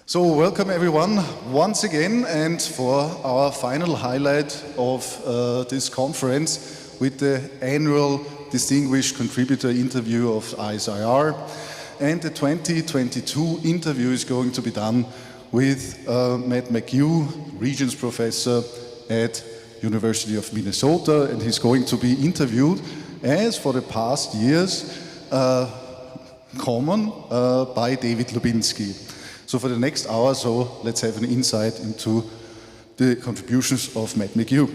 So welcome everyone once again, and for our final highlight of this conference with the annual Distinguished Contributor Interview of ISIR. And the 2022 interview is going to be done with Matt McGue, Regents Professor at University of Minnesota, and he's going to be interviewed, as for the past years, common by David Lubinski. So for the next hour or so, let's have an insight into the contributions of Matt McGue.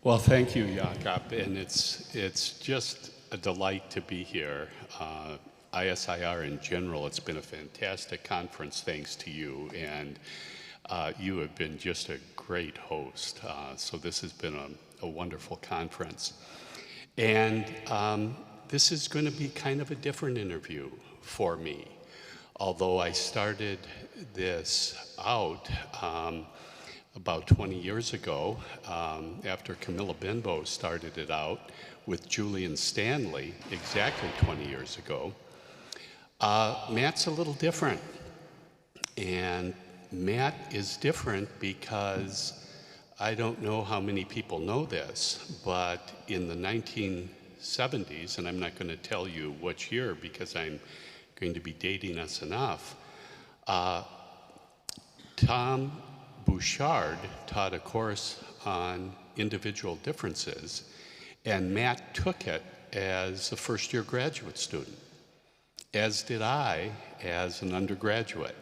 Well, thank you, Jakob, and it's just a delight to be here. ISIR in general, it's been a fantastic conference thanks to you, and you have been just a great host. So this has been a wonderful conference. And this is going to be kind of a different interview for me. Although I started this out about 20 years ago, after Camilla Benbow started it out with Julian Stanley exactly 20 years ago. Matt's a little different. And Matt is different because I don't know how many people know this, but in the 1970s, and I'm not going to tell you which year because I'm going to be dating us enough, Tom Bouchard taught a course on individual differences, and Matt took it as a first-year graduate student, as did I as an undergraduate.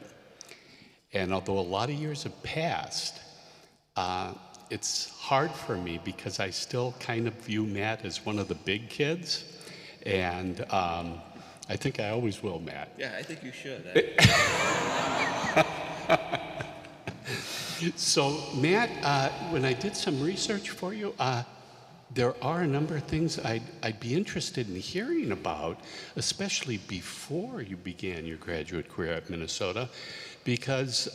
And although a lot of years have passed, it's hard for me because I still kind of view Matt as one of the big kids, and I think I always will, Matt. Yeah, I think you should. So, Matt, when I did some research for you, there are a number of things I'd be interested in hearing about, especially before you began your graduate career at Minnesota, because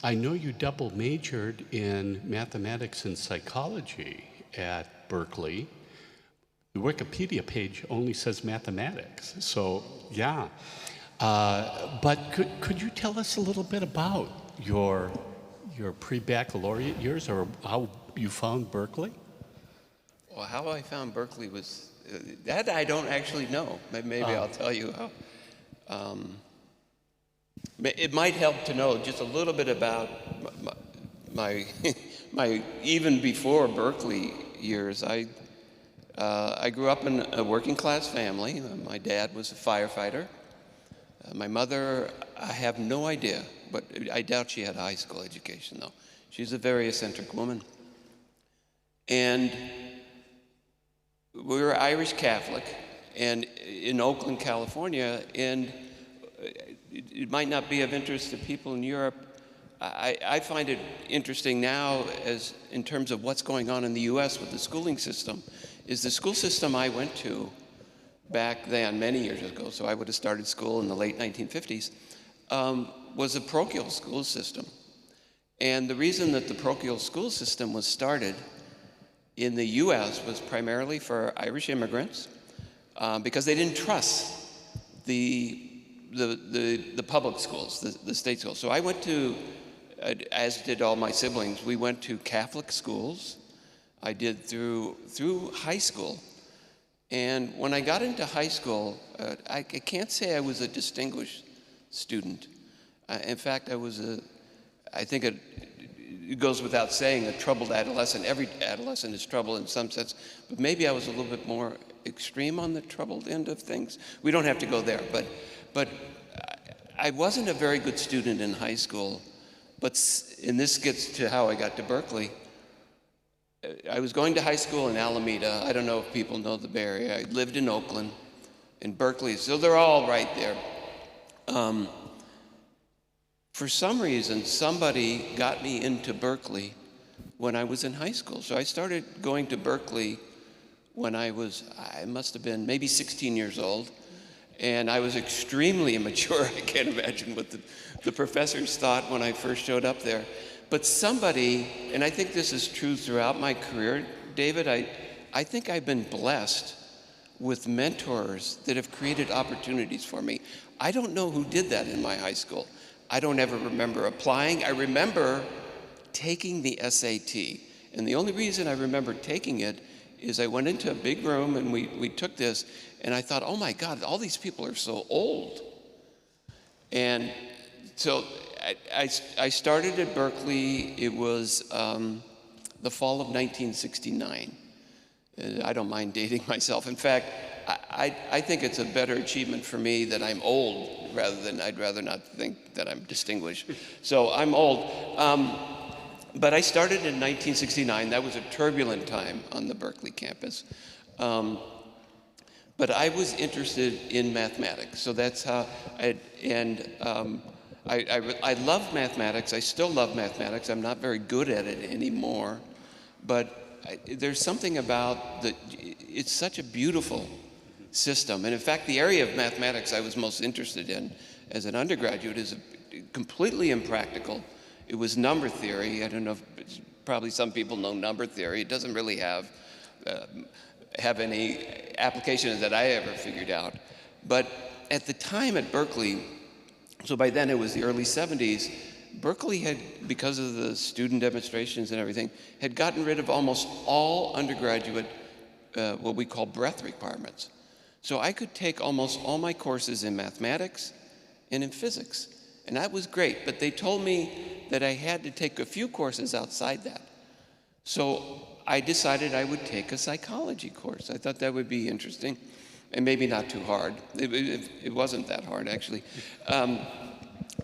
I know you double majored in mathematics and psychology at Berkeley. The Wikipedia page only says mathematics, so yeah. But could you tell us a little bit about your pre-baccalaureate years, or how you found Berkeley? Well, how I found Berkeley was, that I don't actually know. Maybe I'll tell you how. It might help to know just a little bit about my even before Berkeley years. I grew up in a working class family. My dad was a firefighter. My mother, I have no idea, but I doubt she had a high school education though. She's a very eccentric woman. And we were Irish Catholic, and in Oakland, California, and it might not be of interest to people in Europe. I find it interesting now, as in terms of what's going on in the US with the schooling system, is the school system I went to back then, many years ago, so I would have started school in the late 1950s, was a parochial school system. And the reason that the parochial school system was started in the US was primarily for Irish immigrants, because they didn't trust the public schools, the state schools. So I went to, as did all my siblings, we went to Catholic schools. I did through high school. And when I got into high school, I can't say I was a distinguished student. In fact, I think it goes without saying, a troubled adolescent. Every adolescent is troubled in some sense, but maybe I was a little bit more extreme on the troubled end of things. We don't have to go there, but I wasn't a very good student in high school, and this gets to how I got to Berkeley. I was going to high school in Alameda. I don't know if people know the Bay Area. I lived in Oakland, in Berkeley, so they're all right there. For some reason, somebody got me into Berkeley when I was in high school. So I started going to Berkeley when I must have been maybe 16 years old. And I was extremely immature. I can't imagine what the professors thought when I first showed up there. But somebody, and I think this is true throughout my career, David, I think I've been blessed with mentors that have created opportunities for me. I don't know who did that in my high school. I don't ever remember applying. I remember taking the SAT. And the only reason I remember taking it is I went into a big room and we took this, and I thought, oh my God, all these people are so old. And so I started at Berkeley. It was the fall of 1969. I don't mind dating myself. In fact, I think it's a better achievement for me that I'm old rather than I'd rather not think that I'm distinguished. So I'm old. But I started in 1969. That was a turbulent time on the Berkeley campus. But I was interested in mathematics. So that's how I love mathematics. I still love mathematics. I'm not very good at it anymore. But there's something about it's such a beautiful system. And in fact, the area of mathematics I was most interested in as an undergraduate is completely impractical. It was number theory. I don't know if probably some people know number theory. It doesn't really have any applications that I ever figured out. But at the time at Berkeley, so by then it was the early 70s, Berkeley had, because of the student demonstrations and everything, had gotten rid of almost all undergraduate, what we call breadth requirements. So I could take almost all my courses in mathematics and in physics. And that was great, but they told me that I had to take a few courses outside that. So I decided I would take a psychology course. I thought that would be interesting, and maybe not too hard. It wasn't that hard, actually.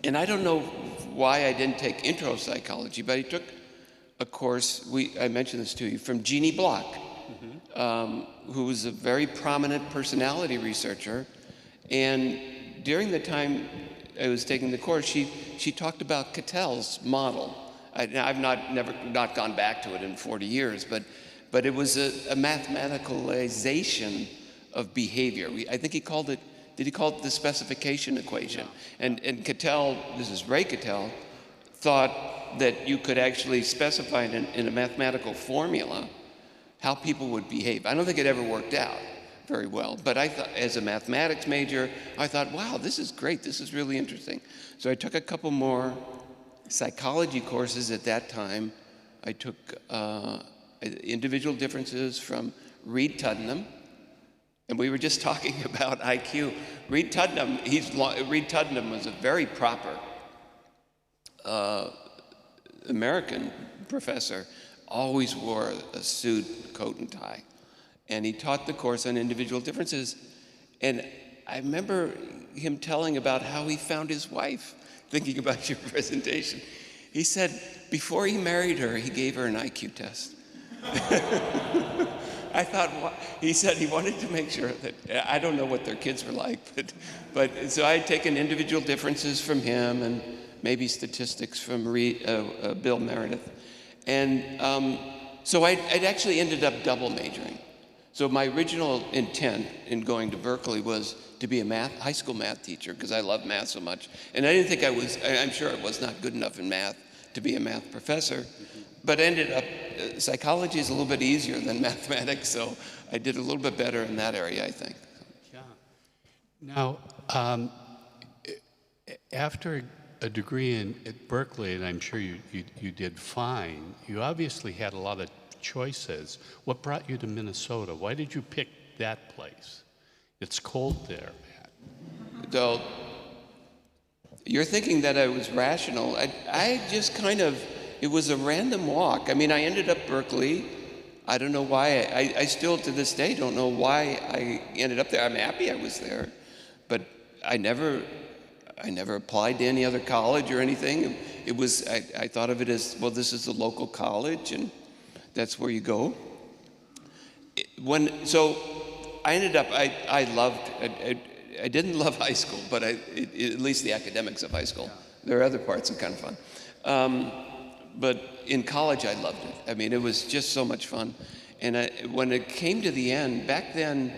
And I don't know why I didn't take intro psychology, but I took a course, I mentioned this to you, from Jeannie Block, who was a very prominent personality researcher. And during the time I was taking the course, she talked about Cattell's model. I've not gone back to it in 40 years, but it was a mathematicalization of behavior. I think he called it, did he call it the specification equation? And Cattell, this is Ray Cattell, thought that you could actually specify in a mathematical formula how people would behave. I don't think it ever worked out very well, but I thought, as a mathematics major, I thought, wow, this is great, this is really interesting. So I took a couple more psychology courses at that time. I took individual differences from Reed Tuddenham, and we were just talking about IQ. Reed Tuddenham was a very proper American professor, always wore a suit, coat, and tie. And he taught the course on individual differences. And I remember him telling about how he found his wife, thinking about your presentation. He said before he married her, he gave her an IQ test. I thought, he said he wanted to make sure that, I don't know what their kids were like, but so I had taken individual differences from him and maybe statistics from Bill Meredith. And so I'd actually ended up double majoring. So my original intent in going to Berkeley was to be a high school math teacher, because I love math so much. And I didn't think I'm sure I was not good enough in math to be a math professor, but ended up, psychology is a little bit easier than mathematics, so I did a little bit better in that area, I think. Yeah. Now, after a degree at Berkeley, and I'm sure you did fine, you obviously had a lot of choices. What brought you to Minnesota? Why did you pick that place? It's cold there, Matt. So you're thinking that I was rational. I just kind of, it was a random walk. I mean, I ended up Berkeley. I don't know why. I still to this day don't know why I ended up there. I'm happy I was there, but I never applied to any other college or anything. It was, I thought of it as, well, this is the local college, and that's where you go. So I ended up, I didn't love high school, but at least the academics of high school. There are other parts that are kind of fun. But in college, I loved it. I mean, it was just so much fun. And when it came to the end, back then,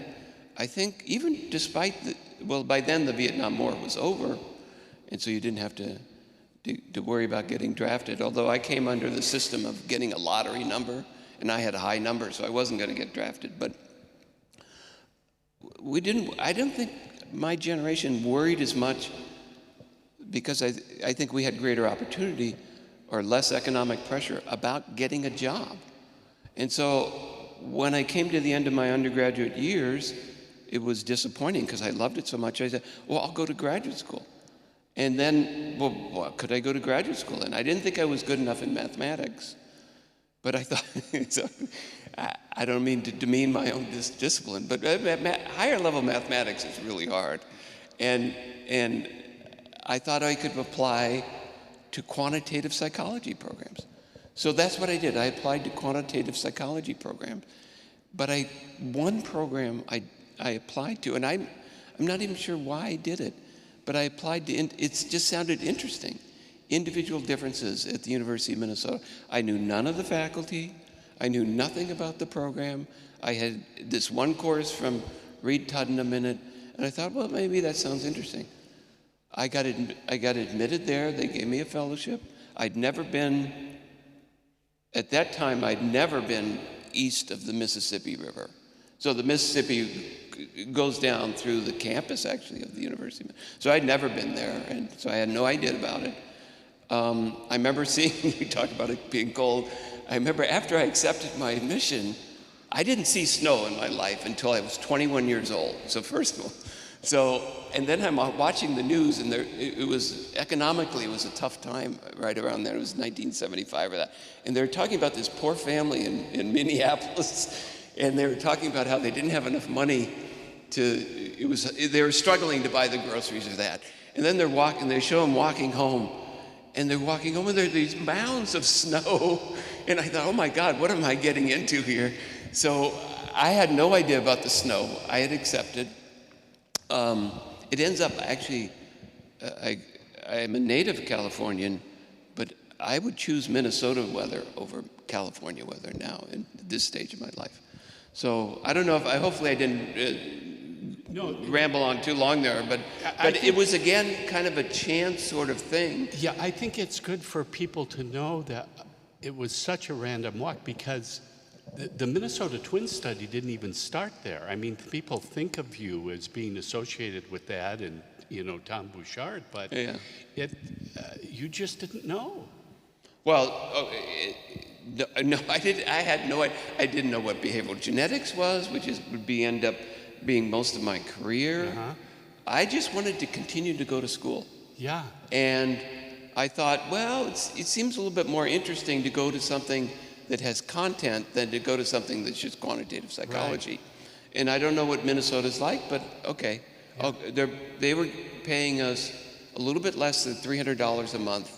I think even despite by then the Vietnam War was over, and so you didn't have to worry about getting drafted, although I came under the system of getting a lottery number, and I had a high number, so I wasn't going to get drafted. But I don't think my generation worried as much because I think we had greater opportunity or less economic pressure about getting a job. And so when I came to the end of my undergraduate years, it was disappointing because I loved it so much. I said, well, I'll go to graduate school. And then, well, what could I go to graduate school in? I didn't think I was good enough in mathematics, but I thought, so, I don't mean to demean my own discipline, but higher level mathematics is really hard. And I thought I could apply to quantitative psychology programs. So that's what I did. I applied to quantitative psychology programs. But one program I applied to, and I'm not even sure why I did it, but I applied to, it just sounded interesting. Individual differences at the University of Minnesota. I knew none of the faculty. I knew nothing about the program. I had this one course from Reed Tuddenham in it, and I thought, well, maybe that sounds interesting. I got admitted there. They gave me a fellowship. At that time, I'd never been east of the Mississippi River. So the Mississippi goes down through the campus, actually, of the university. So I'd never been there, and so I had no idea about it. I remember seeing, you talked about it being cold. I remember after I accepted my admission, I didn't see snow in my life until I was 21 years old. So first of all, and then I'm watching the news, and it was economically, it was a tough time right around there. It was 1975 or that. And they were talking about this poor family in Minneapolis, and they were talking about how they didn't have enough money they were struggling to buy the groceries or that. And then they show them walking home, and they're walking home, and there are these mounds of snow. And I thought, oh my God, what am I getting into here? So I had no idea about the snow. I had accepted. It ends up actually, I am a native Californian, but I would choose Minnesota weather over California weather now in this stage of my life. So I don't know hopefully I didn't ramble on too long there, but it was again kind of a chance sort of thing. Yeah, I think it's good for people to know that it was such a random walk because the Minnesota Twin study didn't even start there. I mean, people think of you as being associated with that and, Tom Bouchard, but yeah. You just didn't know. Well, no, I didn't. I didn't know what behavioral genetics was, which would end up being most of my career. Uh-huh. I just wanted to continue to go to school. Yeah. And I thought, well, it seems a little bit more interesting to go to something that has content than to go to something that's just quantitative psychology. Right. And I don't know what Minnesota's like, but okay. Yeah. They were paying us a little bit less than $300 a month,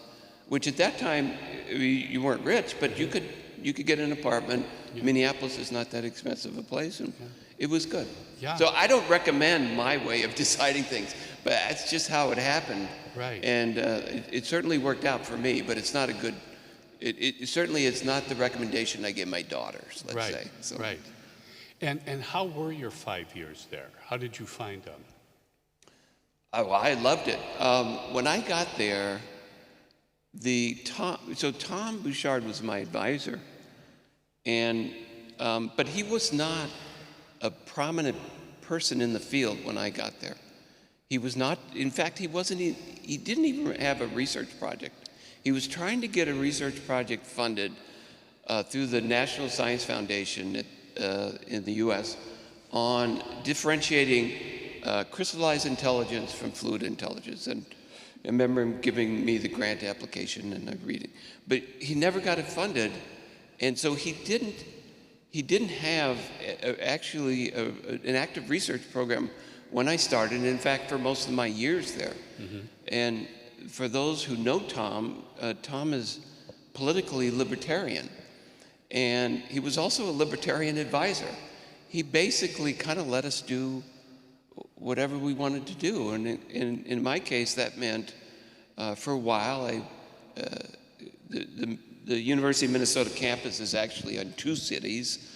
which at that time, you weren't rich, but you could get an apartment. Yeah. Minneapolis is not that expensive a place, and it was good. Yeah. So I don't recommend my way of deciding things, but that's just how it happened. Right. And it certainly worked out for me, but it's not a good. It certainly is not the recommendation I give my daughters, let's say. So. Right. And how were your 5 years there? How did you find them? Oh, I loved it. When I got there, Tom Bouchard was my advisor, and but he was not a prominent person in the field when I got there. He was not. In fact, he didn't even have a research project. He was trying to get a research project funded through the National Science Foundation in the U.S. on differentiating crystallized intelligence from fluid intelligence. And I remember him giving me the grant application, and I read it. But he never got it funded, and so he didn't have actually an active research program when I started. And in fact, for most of my years there. Mm-hmm. And for those who know Tom, Tom is politically libertarian, and he was also a libertarian advisor. He basically kind of let us do whatever we wanted to do, and in my case, that meant for a while, the University of Minnesota campus is actually in two cities,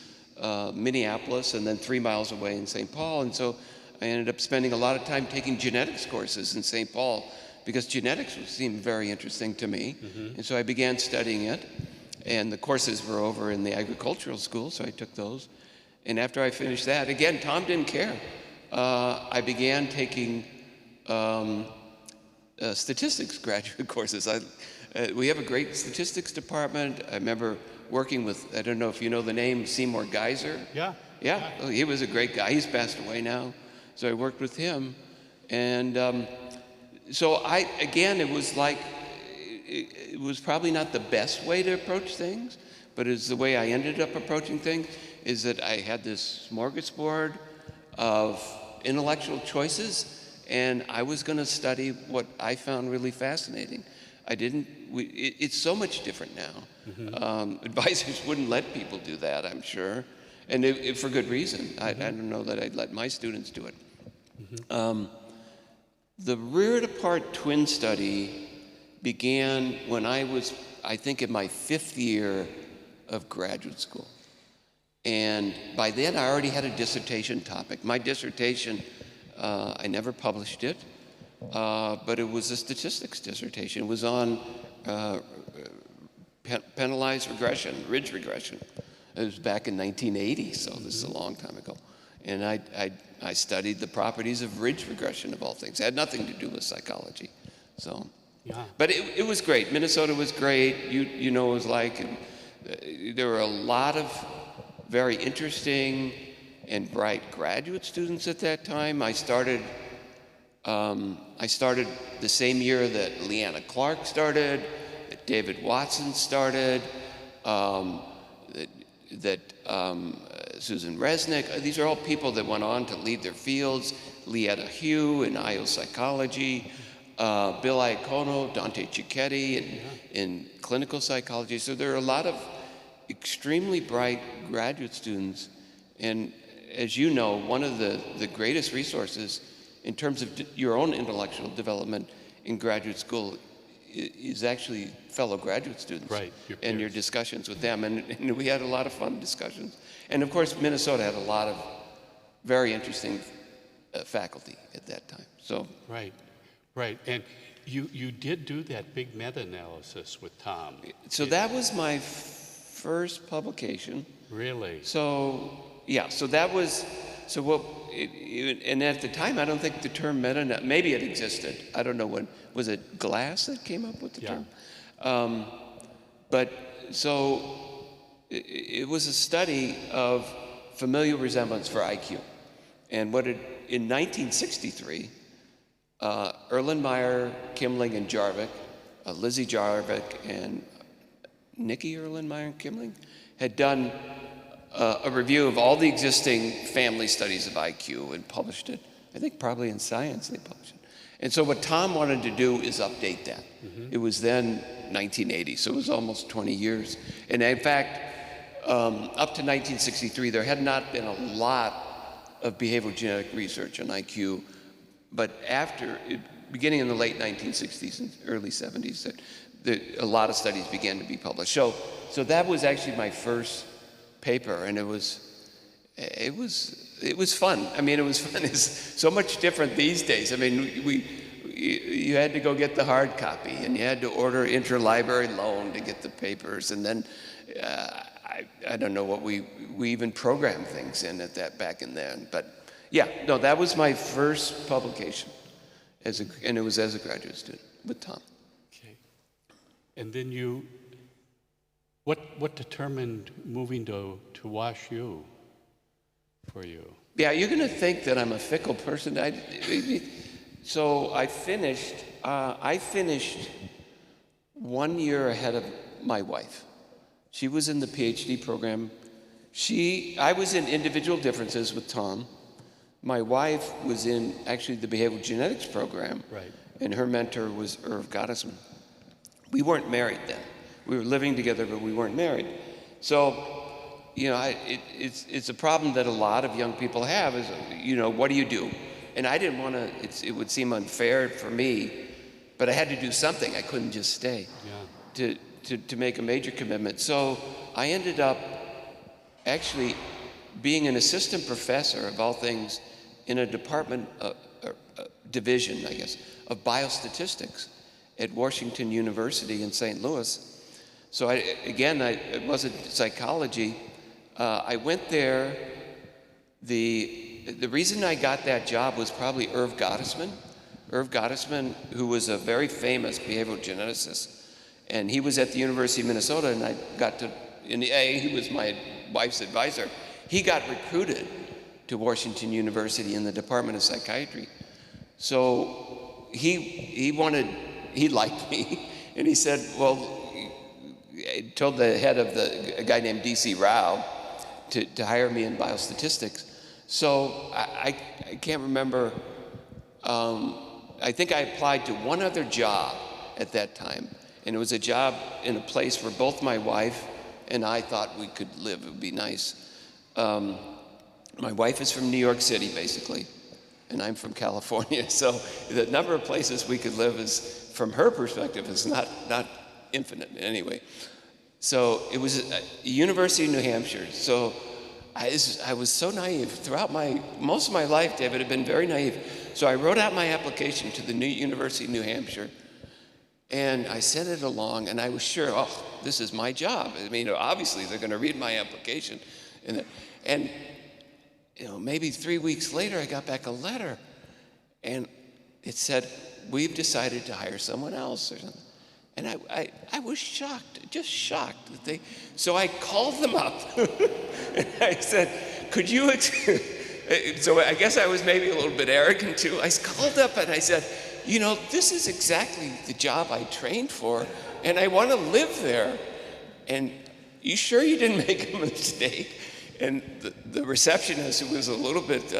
Minneapolis, and then 3 miles away in St. Paul, and so I ended up spending a lot of time taking genetics courses in St. Paul, because genetics seemed very interesting to me. Mm-hmm. And so I began studying it, and the courses were over in the agricultural school, so I took those. And after I finished that, again, Tom didn't care. I began taking statistics graduate courses. We have a great statistics department. I remember working with, I don't know if you know the name, Seymour Geiser. Yeah. Yeah, oh, he was a great guy. He's passed away now. So I worked with him. And so it was like, it was probably not the best way to approach things, but it's the way I ended up approaching things, is that I had this smorgasbord of intellectual choices, and I was going to study what I found really fascinating. It's so much different now. Mm-hmm. Advisors wouldn't let people do that, I'm sure, and for good reason. Mm-hmm. I don't know that I'd let my students do it. Mm-hmm. The reared apart twin study began when I was, I think, in my 5th year of graduate school. And by then I already had a dissertation topic. My dissertation, I never published it, but it was a statistics dissertation. It was on penalized regression, ridge regression. It was back in 1980, so this is a long time ago. And I studied the properties of ridge regression, of all things. It had nothing to do with psychology. So, yeah. But it was great. Minnesota was great. You know what it was like. And, there were a lot of very interesting and bright graduate students at that time. I started the same year that Leanna Clark started, that David Watson started, that Susan Resnick. These are all people that went on to lead their fields. Lietta Hugh in IO psychology, Bill Iacono, Dante Cicchetti in clinical psychology. So there are a lot of extremely bright graduate students. And as you know, one of the greatest resources in terms of your own intellectual development in graduate school is actually fellow graduate students, right, and your discussions with them. And we had a lot of fun discussions. And of course, Minnesota had a lot of very interesting faculty at that time. So right. And you did do that big meta-analysis with Tom. So that was my first publication. Really? So yeah. So that was and at the time, I don't think the term meta. Maybe it existed. I don't know when. Was it Glass that came up with the term? But so it was a study of familial resemblance for IQ, and in 1963, Erlenmeyer, Kimling, and Jarvik, Lizzie Jarvik, and Nikki Erlenmeyer and Kimling had done a review of all the existing family studies of IQ and published it. I think probably in Science they published it. And so what Tom wanted to do is update that. Mm-hmm. It was then 1980, so it was almost 20 years. And in fact, up to 1963, there had not been a lot of behavioral genetic research on IQ, but beginning in the late 1960s and early 70s, a lot of studies began to be published. So that was actually my first paper, and it was fun. I mean, it was fun. It's so much different these days. I mean, you had to go get the hard copy, and you had to order interlibrary loan to get the papers, and then I don't know what we even programmed things in back in then. But yeah, no, that was my first publication, and it was as a graduate student with Tom. Okay, and then what determined moving to Wash U for you? Yeah, you're going to think that I'm a fickle person. So I finished 1 year ahead of my wife. She was in the PhD program. I was in individual differences with Tom. My wife was in actually the behavioral genetics program, right, and her mentor was Irv Gottesman. We weren't married then. We were living together, but we weren't married. So, it's a problem that a lot of young people have is, what do you do? And I didn't want to, it would seem unfair for me, but I had to do something. I couldn't just stay to make a major commitment. So I ended up actually being an assistant professor, of all things, in a department, division, I guess, of biostatistics at Washington University in St. Louis. So it wasn't psychology. I went there. The the reason I got that job was probably Irv Gottesman. Irv Gottesman, who was a very famous behavioral geneticist, and he was at the University of Minnesota, and I got to, he was my wife's advisor. He got recruited to Washington University in the Department of Psychiatry. So he liked me, and he said, well, he told the head of a guy named D.C. Rao to hire me in biostatistics. So I can't remember, I think I applied to one other job at that time, and it was a job in a place where both my wife and I thought we could live. It would be nice. My wife is from New York City, basically, and I'm from California. So the number of places we could live is, from her perspective, is not infinite anyway. So it was a University of New Hampshire. So I was so naive. Throughout most of my life, David, had been very naive. So I wrote out my application to the new University of New Hampshire, and I sent it along, and I was sure, oh, this is my job. I mean, obviously they're going to read my application. And maybe 3 weeks later, I got back a letter, and it said, we've decided to hire someone else or something. And I was shocked, just shocked. So I called them up, and I said, could you, so I guess I was maybe a little bit arrogant too. I called up and I said, this is exactly the job I trained for, and I want to live there. And you sure you didn't make a mistake? And the receptionist, who was a little bit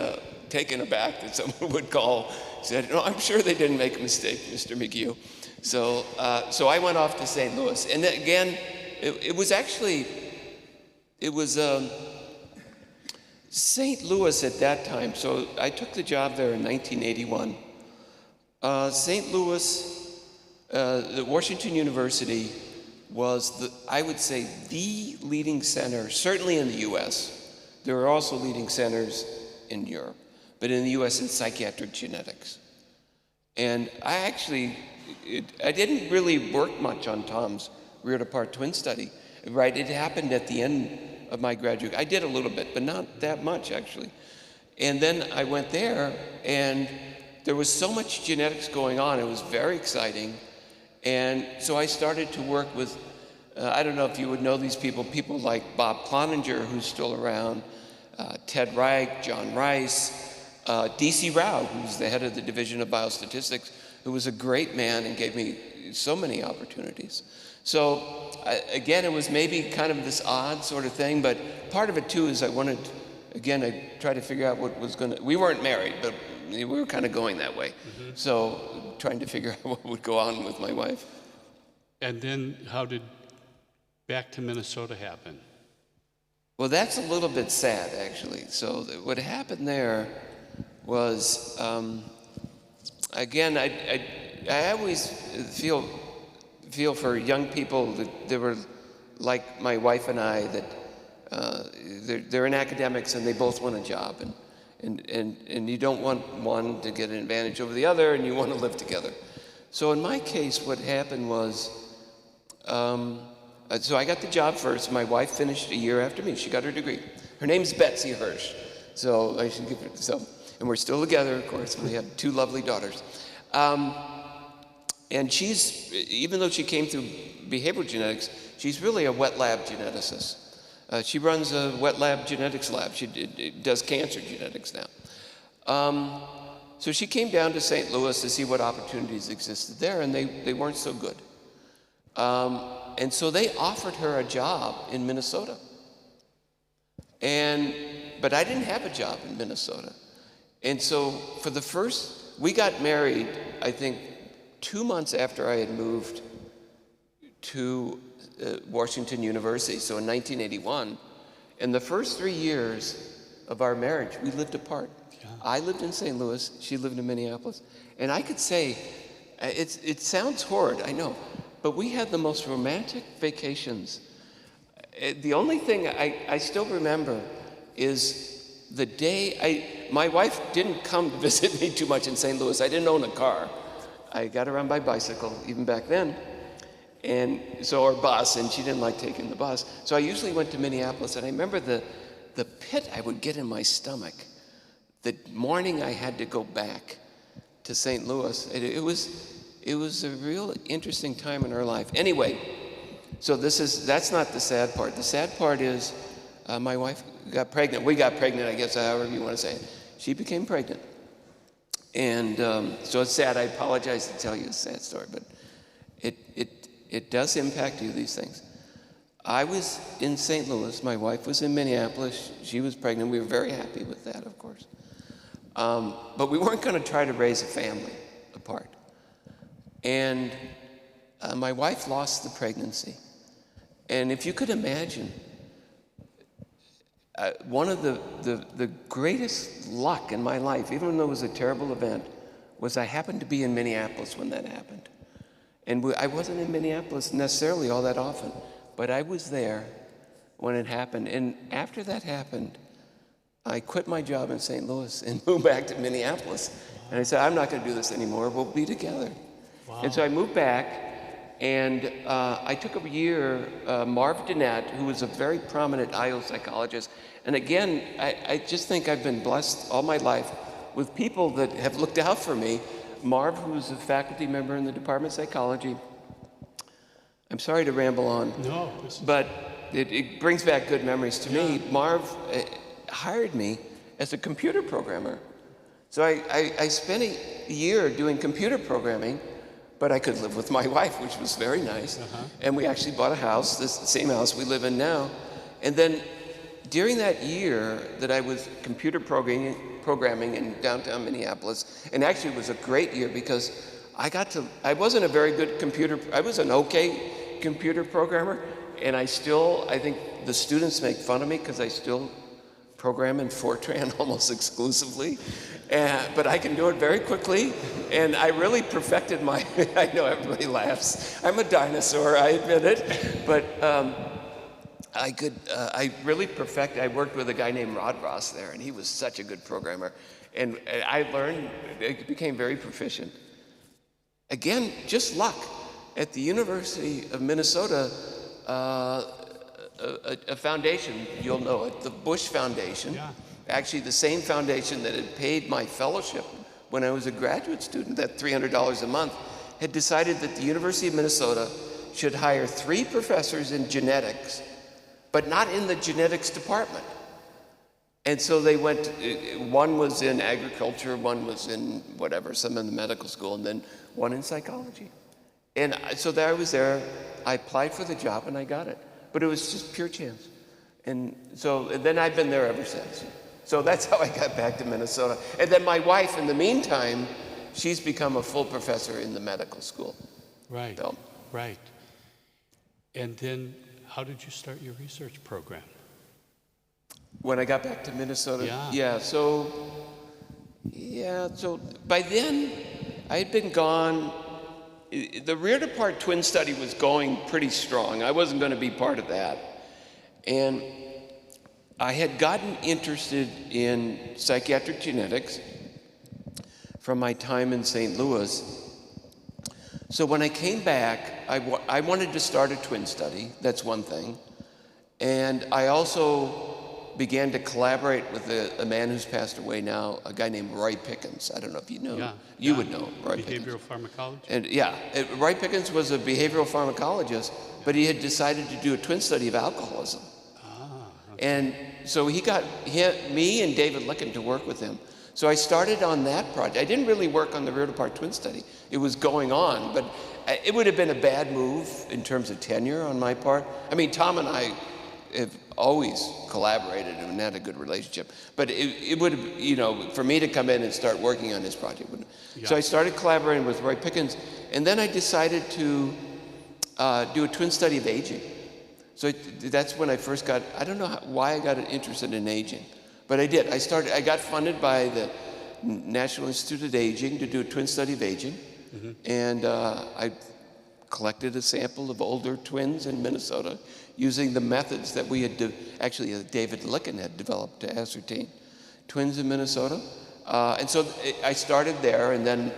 taken aback that someone would call, said, no, I'm sure they didn't make a mistake, Mr. McGue. So I went off to St. Louis. And then again, it was St. Louis at that time. So I took the job there in 1981. St. Louis, the Washington University was, I would say, the leading center, certainly in the US. There are also leading centers in Europe, but in the US in psychiatric genetics. And I didn't really work much on Tom's reared apart twin study, right? It happened at the end of my graduate. I did a little bit, but not that much, actually. And then I went there, and there was so much genetics going on. It was very exciting. And so I started to work with, I don't know if you would know these people like Bob Cloninger, who's still around, Ted Reich, John Rice, D.C. Rao, who's the head of the Division of Biostatistics, who was a great man and gave me so many opportunities. So again, it was maybe kind of this odd sort of thing, but part of it too is I tried to figure out what was we weren't married, but we were kind of going that way. Mm-hmm. So trying to figure out what would go on with my wife. And then how did back to Minnesota happen? Well, that's a little bit sad, actually. So what happened there was, again, I always feel for young people that were like my wife and I, that they're in academics and they both want a job, and you don't want one to get an advantage over the other, and you want to live together. So in my case, what happened was, so I got the job first. My wife finished a year after me. She got her degree. Her name's Betsy Hirsch. So I should give her, and we're still together, of course. We have 2 lovely daughters. And she's, even though she came through behavioral genetics, she's really a wet lab geneticist. She runs a wet lab genetics lab. She does cancer genetics now. So she came down to St. Louis to see what opportunities existed there, and they weren't so good. And so they offered her a job in Minnesota. But I didn't have a job in Minnesota. And so we got married, I think, 2 months after I had moved to Washington University, so in 1981. And the first 3 years of our marriage, we lived apart. Yeah. I lived in St. Louis, she lived in Minneapolis. And I could say, it sounds horrid, I know, but we had the most romantic vacations. The only thing I still remember is the day my wife didn't come to visit me too much in St. Louis. I didn't own a car. I got around by bicycle, even back then, or bus, and she didn't like taking the bus. So I usually went to Minneapolis, and I remember the pit I would get in my stomach the morning I had to go back to St. Louis, it was a real interesting time in our life. Anyway, so that's not the sad part. The sad part is my wife got pregnant. We got pregnant, I guess, however you want to say it. She became pregnant. And so it's sad. I apologize to tell you a sad story, but it does impact you, these things. I was in St. Louis. My wife was in Minneapolis. She was pregnant. We were very happy with that, of course. But we weren't going to try to raise a family apart. And my wife lost the pregnancy. And if you could imagine, one of the greatest luck in my life, even though it was a terrible event, was I happened to be in Minneapolis when that happened. And I wasn't in Minneapolis necessarily all that often, but I was there when it happened. And after that happened, I quit my job in St. Louis and moved back to Minneapolis. And I said, I'm not going to do this anymore. We'll be together. Wow. And so I moved back. And I took a year, Marv Dinette, who was a very prominent IO psychologist. And again, I just think I've been blessed all my life with people that have looked out for me. Marv, who was a faculty member in the Department of Psychology. I'm sorry to ramble on. No. But it brings back good memories to me. Marv hired me as a computer programmer. So I spent a year doing computer programming, but I could live with my wife, which was very nice. And we actually bought a house, this same house we live in now. And then during that year that I was computer programming in downtown Minneapolis, and actually it was a great year because I wasn't a very good I was an okay computer programmer, and I think the students make fun of me because I still program in Fortran almost exclusively. But I can do it very quickly, and I really perfected I know everybody laughs. I'm a dinosaur, I admit it, but I really I worked with a guy named Rod Ross there, and he was such a good programmer. And I became very proficient. Again, just luck. At the University of Minnesota, a foundation, you'll know it, the Bush Foundation, actually the same foundation that had paid my fellowship when I was a graduate student, that $300 a month, had decided that the University of Minnesota should hire 3 professors in genetics, but not in the genetics department. And so they went, one was in agriculture, one was in whatever, some in the medical school, and then one in psychology. And so there I was there, I applied for the job and I got it. But it was just pure chance. And then I've been there ever since. So that's how I got back to Minnesota. And then my wife, in the meantime, she's become a full professor in the medical school. Right, right. And then how did you start your research program? When I got back to Minnesota? So by then, I had been gone. The rear depart twin study was going pretty strong. I wasn't going to be part of that. And I had gotten interested in psychiatric genetics from my time in St. Louis. So when I came back, I wanted to start a twin study. That's one thing. And I also began to collaborate with a man who's passed away now, a guy named Roy Pickens. I don't know if you know. You would know Roy Pickens. Behavioral pharmacology? And Roy Pickens was a behavioral pharmacologist, but he had decided to do a twin study of alcoholism. Okay. And so he got me and David Lubinski to work with him. So I started on that project. I didn't really work on the rear depart twin study. It was going on, but it would have been a bad move in terms of tenure on my part. I mean, Tom and I have always collaborated and had a good relationship. But it would have, for me to come in and start working on this project. So I started collaborating with Roy Pickens, and then I decided to do a twin study of aging. So that's when I first I don't know why I got interested in aging, but I did. I got funded by the National Institute of Aging to do a twin study of aging, and I collected a sample of older twins in Minnesota using the methods that we had, David Lubinski had developed to ascertain twins in Minnesota. And so I started there, and then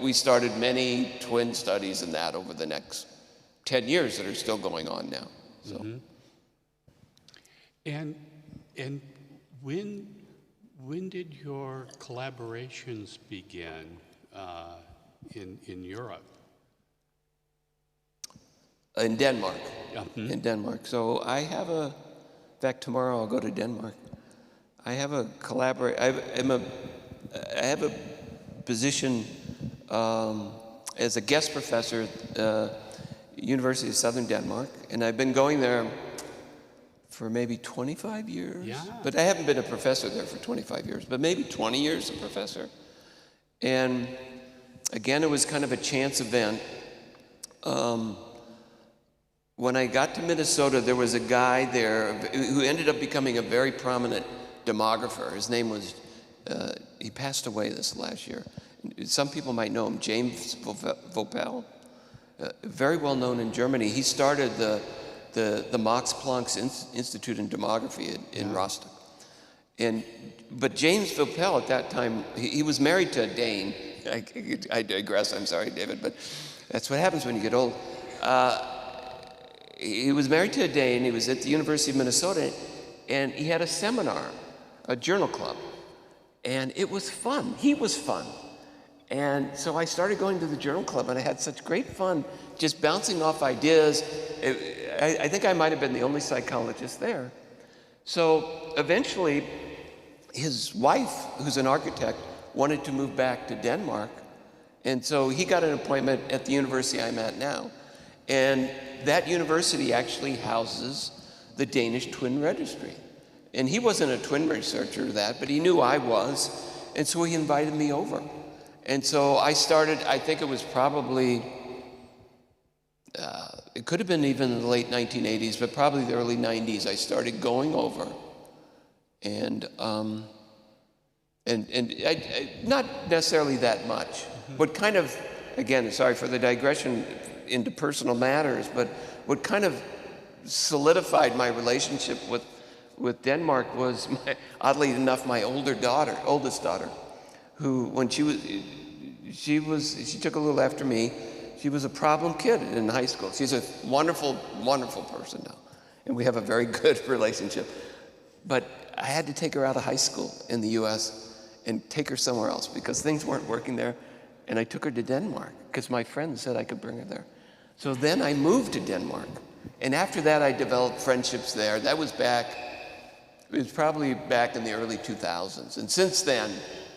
we started many twin studies in that over the next 10 years that are still going on now. So. And when When did your collaborations begin in Europe? In Denmark. Yeah. In Denmark. So I have in fact, tomorrow I'll go to Denmark. I have a I have a position as a guest professor at University of Southern Denmark, and I've been going there for maybe 25 years. Yeah. But I haven't been a professor there for 25 years, but maybe 20 years a professor. And again, it was kind of a chance event. When I got to Minnesota, there was a guy there who ended up becoming a very prominent demographer. His name was, he passed away this last year. Some people might know him, James Vopel, very well known in Germany. He started the Max Planck Institute in Demography in Rostock. But James Vopel at that time, he was married to a Dane. I digress, I'm sorry, David, but that's what happens when you get old. He was married to a Dane. He was at the University of Minnesota, and he had a seminar, a journal club, and it was fun. He was fun. And so I started going to the journal club, and I had such great fun just bouncing off ideas. I think I might have been the only psychologist there. So eventually, his wife, who's an architect, wanted to move back to Denmark, and so he got an appointment at the university I'm at now. And that university actually houses the Danish Twin Registry. And he wasn't a twin researcher of that, but he knew I was, and so he invited me over. And so I started, I think it was probably, it could have been even in the late 1980s, but probably the early 90s, I started going over. And not necessarily that much. What kind of, again, sorry for the digression into personal matters, but what kind of solidified my relationship with Denmark was, oddly enough, my oldest daughter, who, when she took a little after me. She was a problem kid in high school. She's a wonderful, wonderful person now, and we have a very good relationship. But I had to take her out of high school in the U.S. and take her somewhere else because things weren't working there, and I took her to Denmark because my friend said I could bring her there. So then I moved to Denmark, and after that I developed friendships there. That was it was probably back in the early 2000s, and since then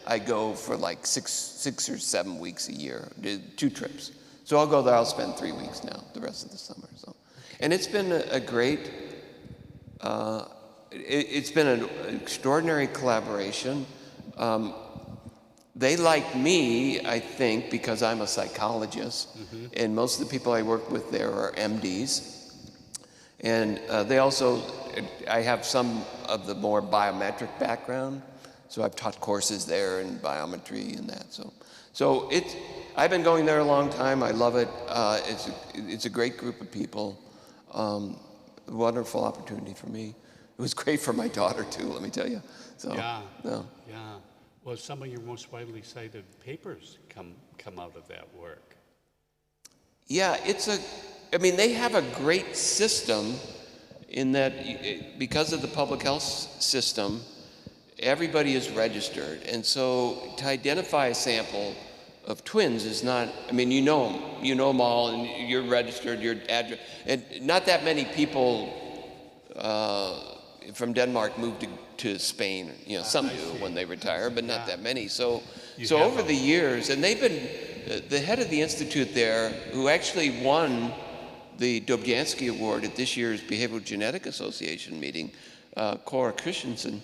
I go for like six or 7 weeks a year, did 2 trips. So I'll go there, I'll spend 3 weeks now, the rest of the summer. So, and it's been a great, it's been an extraordinary collaboration. They like me, I think, because I'm a psychologist, and most of the people I work with there are MDs. And they also, I have some of the more biometric background, so I've taught courses there in biometry and that. So I've been going there a long time. I love it. It's a great group of people. Wonderful opportunity for me. It was great for my daughter too, let me tell you. So, yeah. No. Yeah. Well, some of your most widely cited papers come out of that work. Yeah, they have a great system in that because of the public health system, everybody is registered. And so to identify a sample of twins is not, you know them all, and you're registered, your address. And not that many people from Denmark moved to Spain. Some do when they retire, but not that many. So over the years, and they've been, the head of the institute there, who actually won the Lubinski Award at this year's Behavioral Genetic Association meeting, Cora Christensen,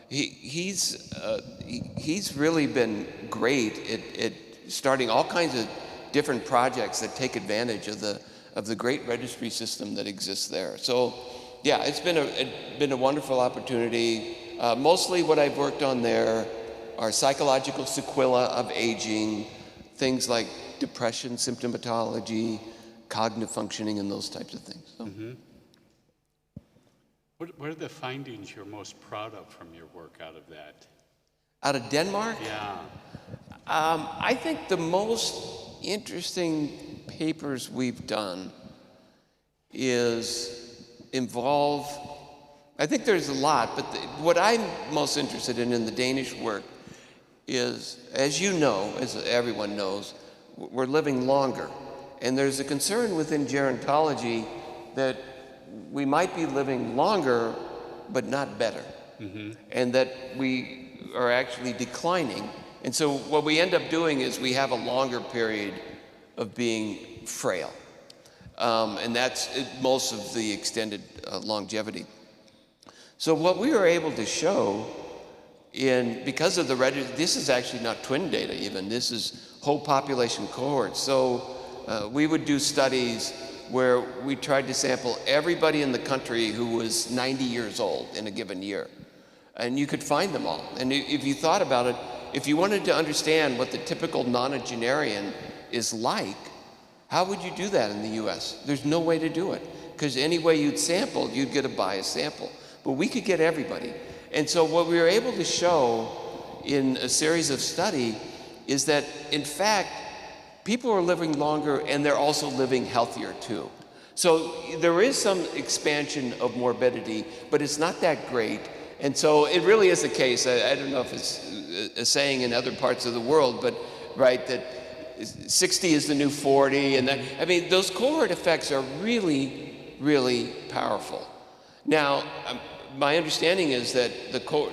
he's really been great at starting all kinds of different projects that take advantage of the great registry system that exists there. So, yeah, it's been a wonderful opportunity. Mostly what I've worked on there are psychological sequelae of aging, things like depression, symptomatology, cognitive functioning, and those types of things. So. What are the findings you're most proud of from your work out of that? Out of Denmark? Yeah. I think the most interesting papers we've done involve I think there's a lot, but what I'm most interested in the Danish work is, as you know, as everyone knows, we're living longer. And there's a concern within gerontology that we might be living longer, but not better. And that we are actually declining. And so what we end up doing is we have a longer period of being frail. And that's most of the extended longevity. So what we were able to show because of this is actually not twin data even, this is whole population cohorts. So we would do studies where we tried to sample everybody in the country who was 90 years old in a given year. And you could find them all. And if you thought about it, if you wanted to understand what the typical nonagenarian is like, how would you do that in the US? There's no way to do it. Because any way you'd sample, you'd get a biased sample. But we could get everybody. And so what we were able to show in a series of study is that, in fact, people are living longer and they're also living healthier too. So there is some expansion of morbidity, but it's not that great. And so it really is a case, I don't know if it's a saying in other parts of the world, but right, that 60 is the new 40, and that, I mean, those cohort effects are really, really powerful. Now, my understanding is that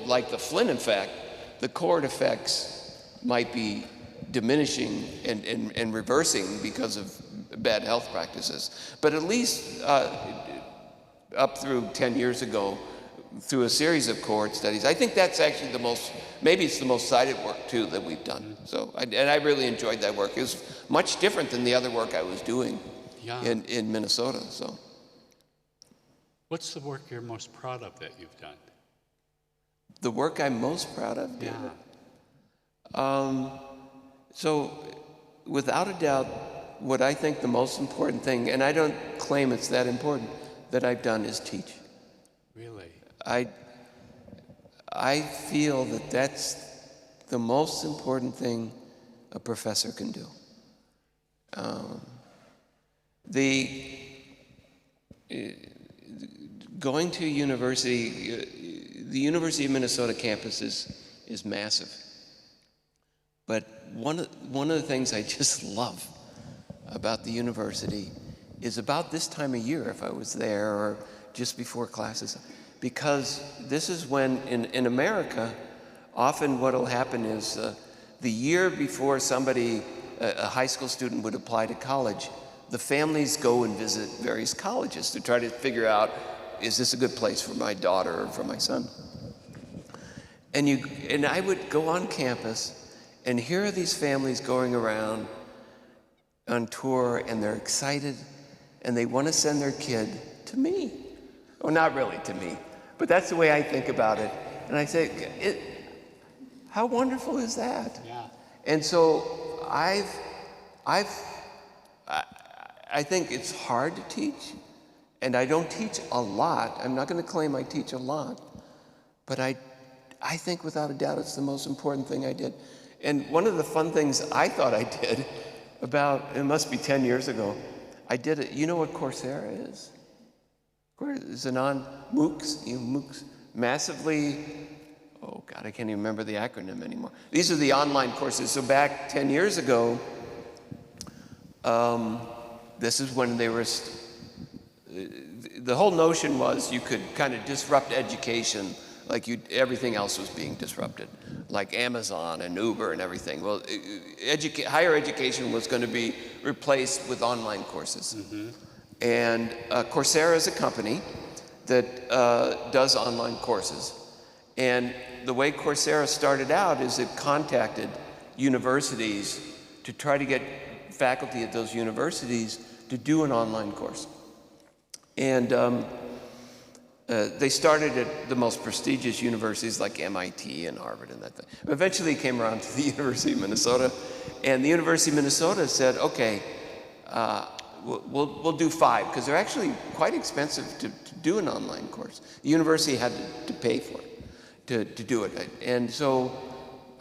like the Flynn effect, the cohort effects might be diminishing and reversing because of bad health practices. But at least up through 10 years ago, through a series of cohort studies, I think that's actually maybe it's the most cited work too that we've done. So, and I really enjoyed that work. It was much different than the other work I was doing in Minnesota, so. What's the work you're most proud of that you've done? The work I'm most proud of, David? So, without a doubt, what I think the most important thing, and I don't claim it's that important, that I've done is teach. Really? I feel that that's the most important thing a professor can do. Going to university, the University of Minnesota campus is massive. But one of the things I just love about the university is about this time of year, if I was there, or just before classes, because this is when, in America, often what will happen is the year before a high school student would apply to college, the families go and visit various colleges to try to figure out, is this a good place for my daughter or for my son? And I would go on campus, and here are these families going around on tour, and they're excited, and they want to send their kid to me. Well, not really to me, but that's the way I think about it. And I say, how wonderful is that? Yeah. And so I think it's hard to teach, and I don't teach a lot. I'm not going to claim I teach a lot, but I think without a doubt it's the most important thing I did. And one of the fun things I thought I did it must be 10 years ago, I did it. You know what Coursera is? It's an MOOCs, MOOCs, massively, oh God, I can't even remember the acronym anymore. These are the online courses. So back 10 years ago, this is when they were, the whole notion was you could kind of disrupt education like everything else was being disrupted, like Amazon and Uber and everything. Well, higher education was going to be replaced with online courses. Mm-hmm. And Coursera is a company that does online courses. And the way Coursera started out is it contacted universities to try to get faculty at those universities to do an online course. And they started at the most prestigious universities like MIT and Harvard and that thing. Eventually it came around to the University of Minnesota. And the University of Minnesota said, okay, we'll do 5, because they're actually quite expensive to do an online course. The university had to pay for it, to do it. And so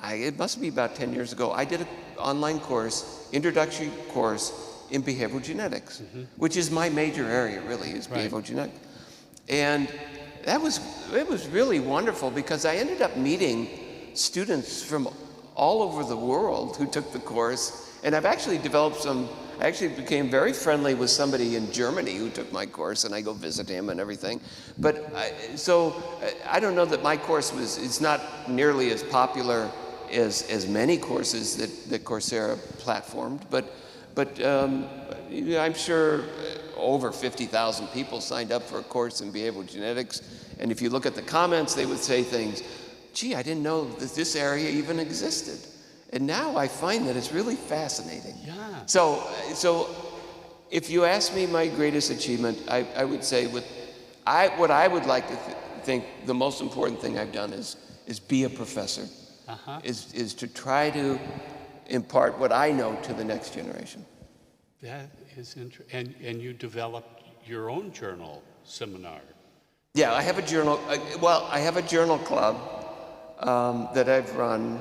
it must be about 10 years ago, I did an online course, introductory course in behavioral genetics, mm-hmm. which is my major area really, is behavioral genetics. And it was really wonderful because I ended up meeting students from all over the world who took the course, and I've actually developed I actually became very friendly with somebody in Germany who took my course, and I go visit him and everything. But I don't know that my course it's not nearly as popular as many courses that Coursera platformed, but I'm sure over 50,000 people signed up for a course in behavioral genetics, and if you look at the comments, they would say things, gee, I didn't know that this area even existed. And now I find that it's really fascinating. Yeah. So if you ask me my greatest achievement, I would say what I would like to think the most important thing I've done is be a professor, is to try to impart what I know to the next generation. That is interesting. And you developed your own journal seminar. Yeah, I have a journal. I have a journal club that I've run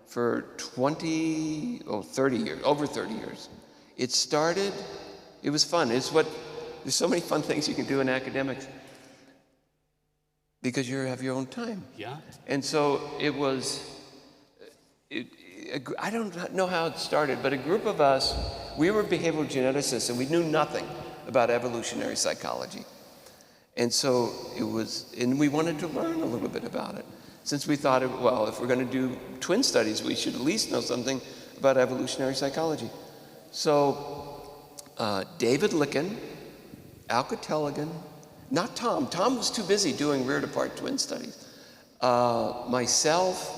for 30 years, over 30 years. It was fun. There's so many fun things you can do in academics because you have your own time. Yeah. And so I don't know how it started, but a group of us, we were behavioral geneticists and we knew nothing about evolutionary psychology. And so and we wanted to learn a little bit about it. Since we thought, well, if we're going to do twin studies, we should at least know something about evolutionary psychology. So David Licken, Alka Tellegen, not Tom. Tom was too busy doing rear-to-part twin studies. Myself,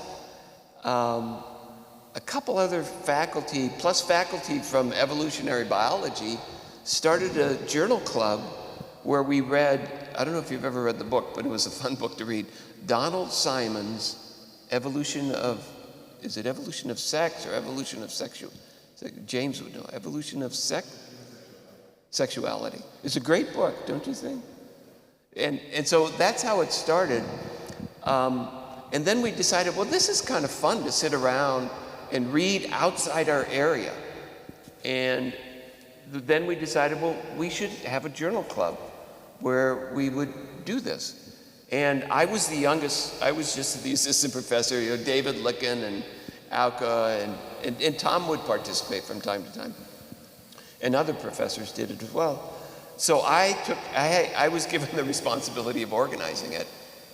a couple other faculty, plus faculty from evolutionary biology, started a journal club where we read, I don't know if you've ever read the book, but it was a fun book to read, Donald Simon's Evolution of Sex or Evolution of Sexuality? James would know. Evolution of Sexuality. It's a great book, don't you think? And so that's how it started. And then we decided, well, this is kind of fun to sit around and read outside our area. And then we decided, well, we should have a journal club where we would do this. And I was the youngest, I was just the assistant professor, David Licken and Alka, and Tom would participate from time to time. And other professors did it as well. So I was given the responsibility of organizing it,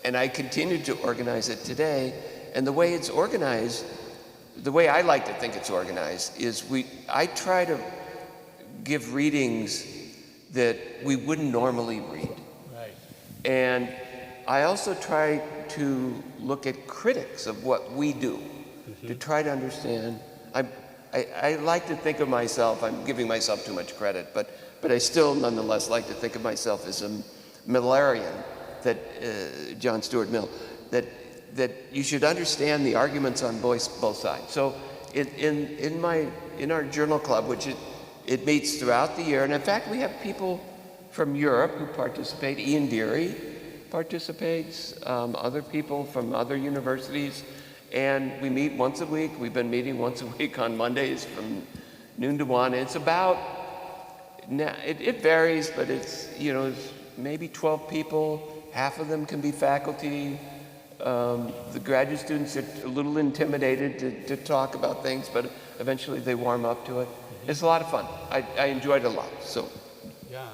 and I continued to organize it today. And the way it's organized, the way I like to think it's organized, is I try to give readings that we wouldn't normally read. Right. And I also try to look at critics of what we do, to try to understand. I like to think of myself, I'm giving myself too much credit, but I still nonetheless like to think of myself as a Millerian, John Stuart Mill, that you should understand the arguments on both sides. So in our journal club, which it meets throughout the year, and in fact we have people from Europe who participate. Ian Deary participates, other people from other universities, and we meet once a week. We've been meeting once a week on Mondays from noon to 1. It's about, now it varies, but it's maybe 12 people. Half of them can be faculty. The graduate students are a little intimidated to talk about things, but eventually they warm up to it. It's a lot of fun. I enjoyed it a lot. So. Yeah.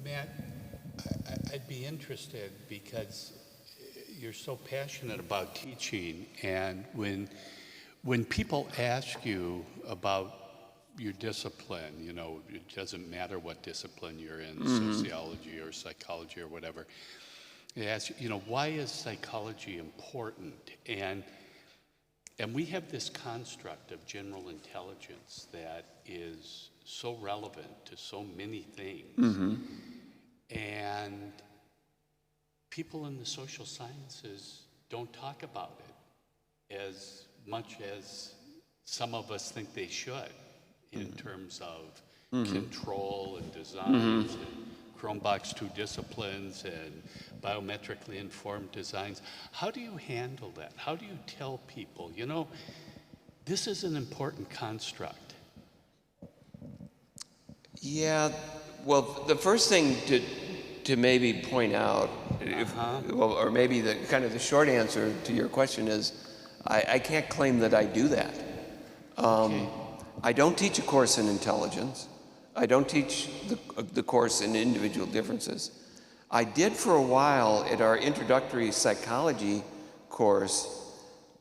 Matt, I'd be interested because you're so passionate about teaching, and when people ask you about your discipline, it doesn't matter what discipline you're in, sociology or psychology or whatever, they ask you, why is psychology important? And we have this construct of general intelligence that is so relevant to so many things. And people in the social sciences don't talk about it as much as some of us think they should in terms of control and designs and Cronbach's two disciplines and biometrically informed designs. How do you handle that? How do you tell people, this is an important construct? Yeah, well, the first thing to maybe point out, well, or maybe the kind of the short answer to your question is, I can't claim that I do that. I don't teach a course in intelligence. I don't teach the course in individual differences. I did for a while at our introductory psychology course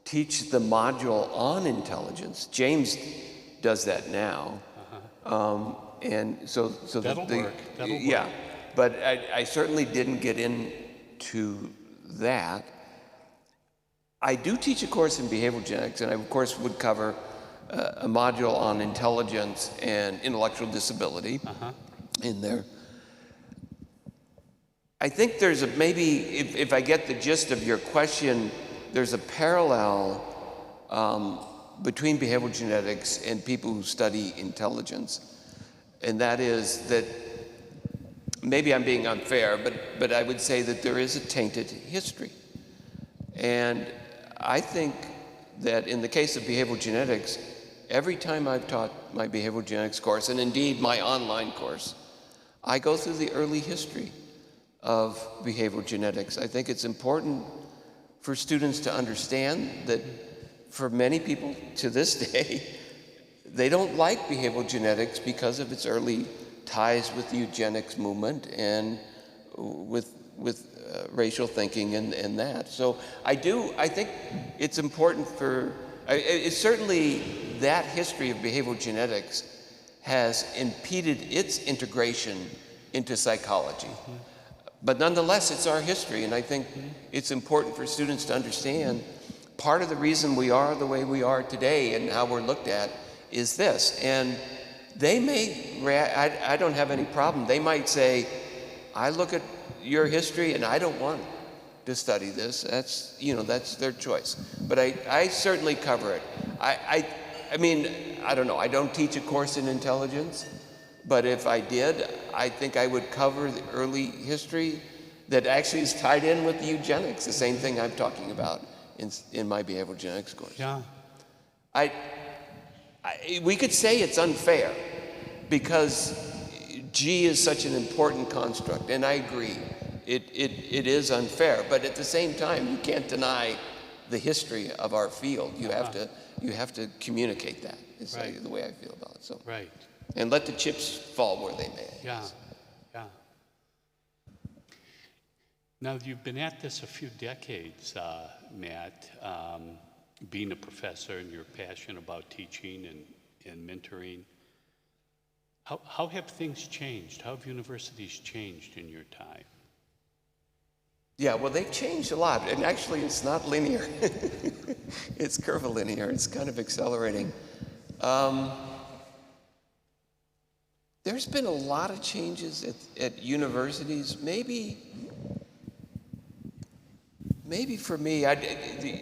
teach the module on intelligence. James does that now. And so That'll work. Yeah, but I certainly didn't get into that. I do teach a course in behavioral genetics, and I, of course, would cover a module on intelligence and intellectual disability in there. I think there's maybe, if I get the gist of your question, there's a parallel between behavioral genetics and people who study intelligence. And that is that, maybe I'm being unfair, but I would say that there is a tainted history. And I think that in the case of behavioral genetics, every time I've taught my behavioral genetics course, and indeed my online course, I go through the early history of behavioral genetics. I think it's important for students to understand that for many people to this day, they don't like behavioral genetics because of its early ties with the eugenics movement and with racial thinking and that. So I think it's important it's certainly that history of behavioral genetics has impeded its integration into psychology. But nonetheless, it's our history, and I think it's important for students to understand part of the reason we are the way we are today and how we're looked at is this. And they may, I don't have any problem. They might say, I look at your history and I don't want to study this. That's their choice. But I certainly cover it. I mean, I don't know. I don't teach a course in intelligence, but if I did, I think I would cover the early history that actually is tied in with the eugenics, the same thing I'm talking about in my behavioral genetics course. Yeah. We could say it's unfair because G is such an important construct, and I agree. It is unfair, but at the same time, you can't deny the history of our field. You have to communicate that. Is the way I feel about it. So Right. And let the chips fall where they may. Yeah. Now, you've been at this a few decades, Matt, being a professor, and you're passionate about teaching and mentoring. How have things changed? How have universities changed in your time? Yeah, well, they've changed a lot, and actually it's not linear. It's curvilinear. It's kind of accelerating. There's been a lot of changes at universities. Maybe for me,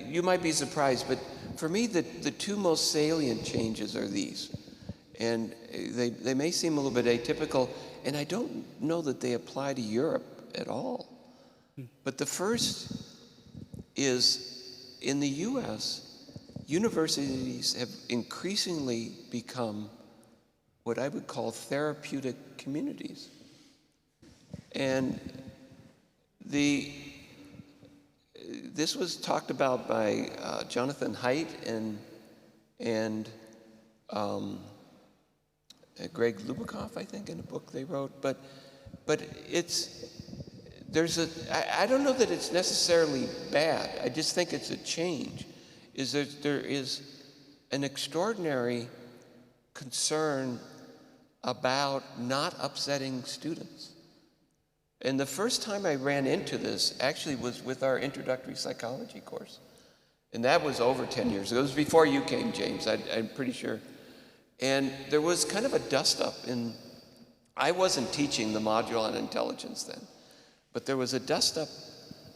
you might be surprised, but for me, the two most salient changes are these. And they may seem a little bit atypical, and I don't know that they apply to Europe at all. But the first is, in the US, universities have increasingly become what I would call therapeutic communities. And this was talked about by Jonathan Haidt and Greg Lubikoff, I think, in a book they wrote. But I don't know that it's necessarily bad. I just think it's a change. There is an extraordinary concern about not upsetting students. And the first time I ran into this actually was with our introductory psychology course. And that was over 10 years ago. It was before you came, James, I'm pretty sure. And there was kind of a dust-up I wasn't teaching the module on intelligence then, but there was a dust-up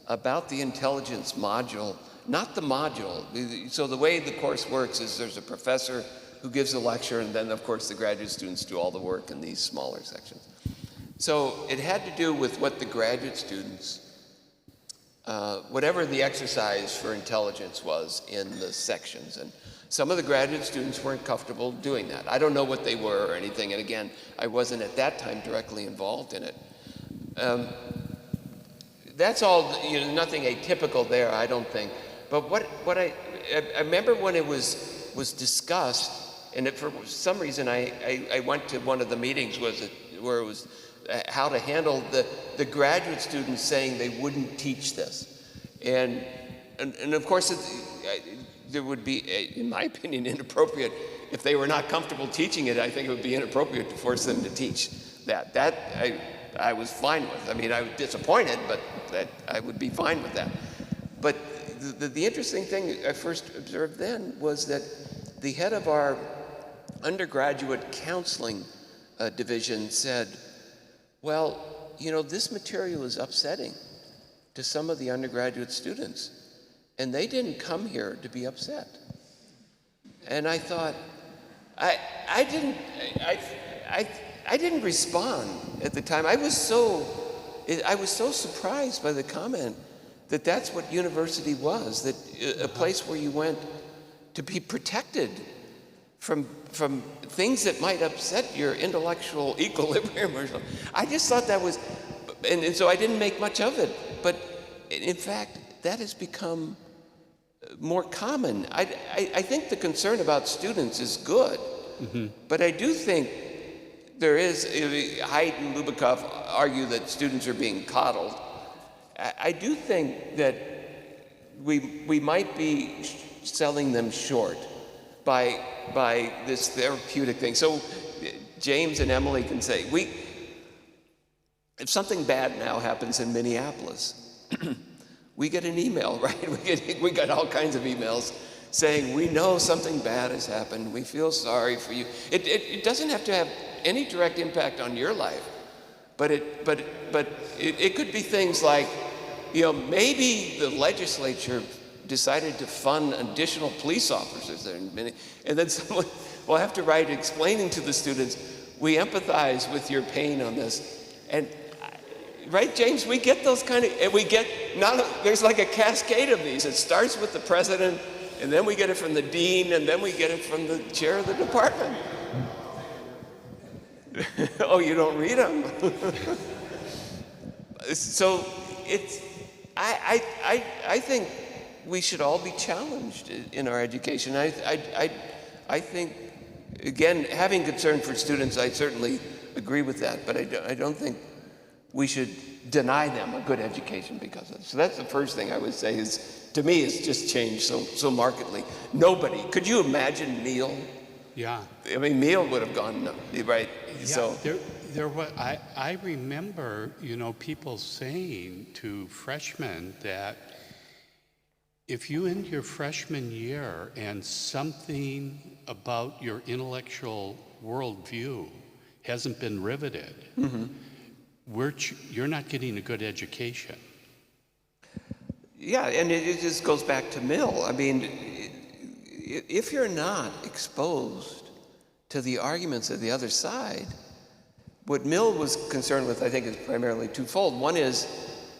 about the intelligence module, not the module. So the way the course works is there's a professor who gives a lecture, and then, of course, the graduate students do all the work in these smaller sections. So it had to do with what the graduate students, whatever the exercise for intelligence was in the sections. And some of the graduate students weren't comfortable doing that. I don't know what they were or anything. And again, I wasn't at that time directly involved in it. that's all, nothing atypical there, I don't think. But what I remember when it was discussed, and for some reason I went to one of the meetings where it was how to handle the graduate students saying they wouldn't teach this. And of course, there would be, in my opinion, inappropriate, if they were not comfortable teaching it, I think it would be inappropriate to force them to teach that. That I was fine with. I mean, I was disappointed, but that I would be fine with that. But the interesting thing I first observed then was that the head of our undergraduate counseling division said, well, this material is upsetting to some of the undergraduate students, and they didn't come here to be upset. And I thought, I didn't respond at the time. I was so surprised by the comment that that's what university was, that a place where you went to be protected from things that might upset your intellectual equilibrium or something. I just thought that was, and so I didn't make much of it. But in fact, that has become more common. I think the concern about students is good, but I do think there is, Haidt and Lubikov argue that students are being coddled. I do think that we might be selling them short by this therapeutic thing. So James and Emily can say, if something bad now happens in Minneapolis, we get an email, right? We got all kinds of emails saying, we know something bad has happened. We feel sorry for you. It doesn't have to have any direct impact on your life, but it could be things like, maybe the legislature decided to fund additional police officers there, and then someone will have to write explaining to the students, we empathize with your pain on this. And right, James, we get those kind of, and we get, there's like a cascade of these. It starts with the president, and then we get it from the dean, and then we get it from the chair of the department. Oh, you don't read them? So I think we should all be challenged in our education. I think, again, having concern for students, I certainly agree with that, but I don't think we should deny them a good education because of it. So that's the first thing I would say is, to me, it's just changed so markedly. Nobody, could you imagine Neil? Yeah. I mean, Neil would have gone, right? Yeah, so there was, I remember, people saying to freshmen that if you end your freshman year and something about your intellectual worldview hasn't been riveted, you're not getting a good education. Yeah, and it just goes back to Mill. I mean, if you're not exposed to the arguments of the other side, what Mill was concerned with, I think, is primarily twofold. One is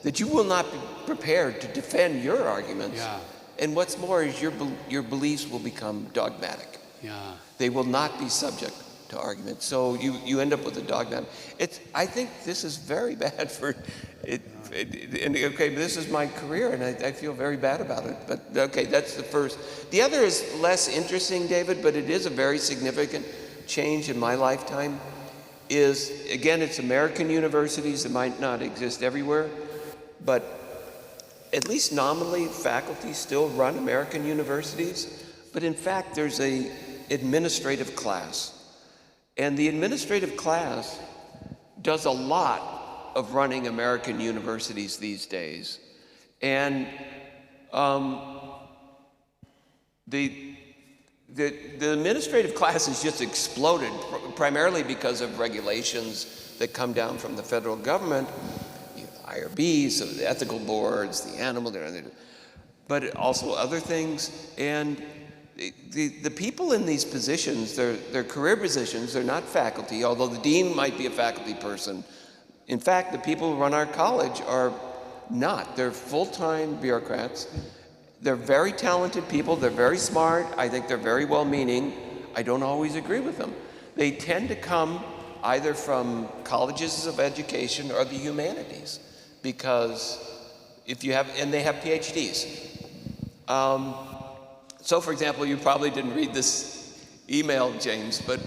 that you will not be prepared to defend your arguments. Yeah. And what's more is your beliefs will become dogmatic. Yeah. They will not be subject to argument. So you end up with a dogmatic. I think this is very bad for it. And okay, this is my career, and I feel very bad about it. But okay, that's the first. The other is less interesting, David, but it is a very significant change in my lifetime. Is, again, it's American universities that might not exist everywhere, but at least nominally, faculty still run American universities. But in fact, there's an administrative class. And the administrative class does a lot of running American universities these days. And the administrative class has just exploded, primarily because of regulations that come down from the federal government, IRBs, so the ethical boards, the animal, but also other things. And the people in these positions, they're career positions, they're not faculty, although the dean might be a faculty person. In fact, the people who run our college are not. They're full-time bureaucrats. They're very talented people. They're very smart. I think they're very well-meaning. I don't always agree with them. They tend to come either from colleges of education or the humanities, because if you have, and they have PhDs. So, for example, you probably didn't read this email, James, but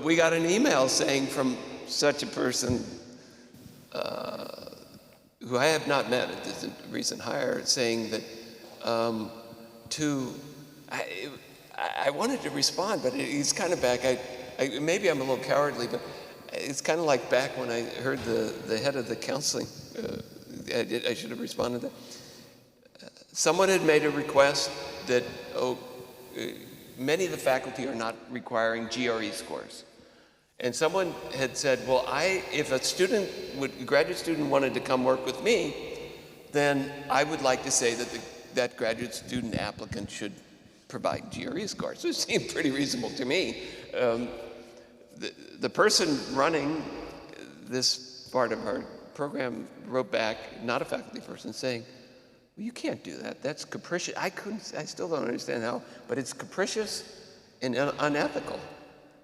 we got an email saying from such a person who I have not met at this recent hire, saying that I wanted to respond, but he's kind of back. Maybe I'm a little cowardly, but it's kind of like back when I heard the head of the counseling. I should have responded to that. Someone had made a request that many of the faculty are not requiring GRE scores. And someone had said, well, if a graduate student wanted to come work with me, then I would like to say that that graduate student applicant should provide GRE scores. So it seemed pretty reasonable to me. The person running this part of our program wrote back, not a faculty person, saying, well, you can't do that. That's capricious. I still don't understand how, but it's capricious and unethical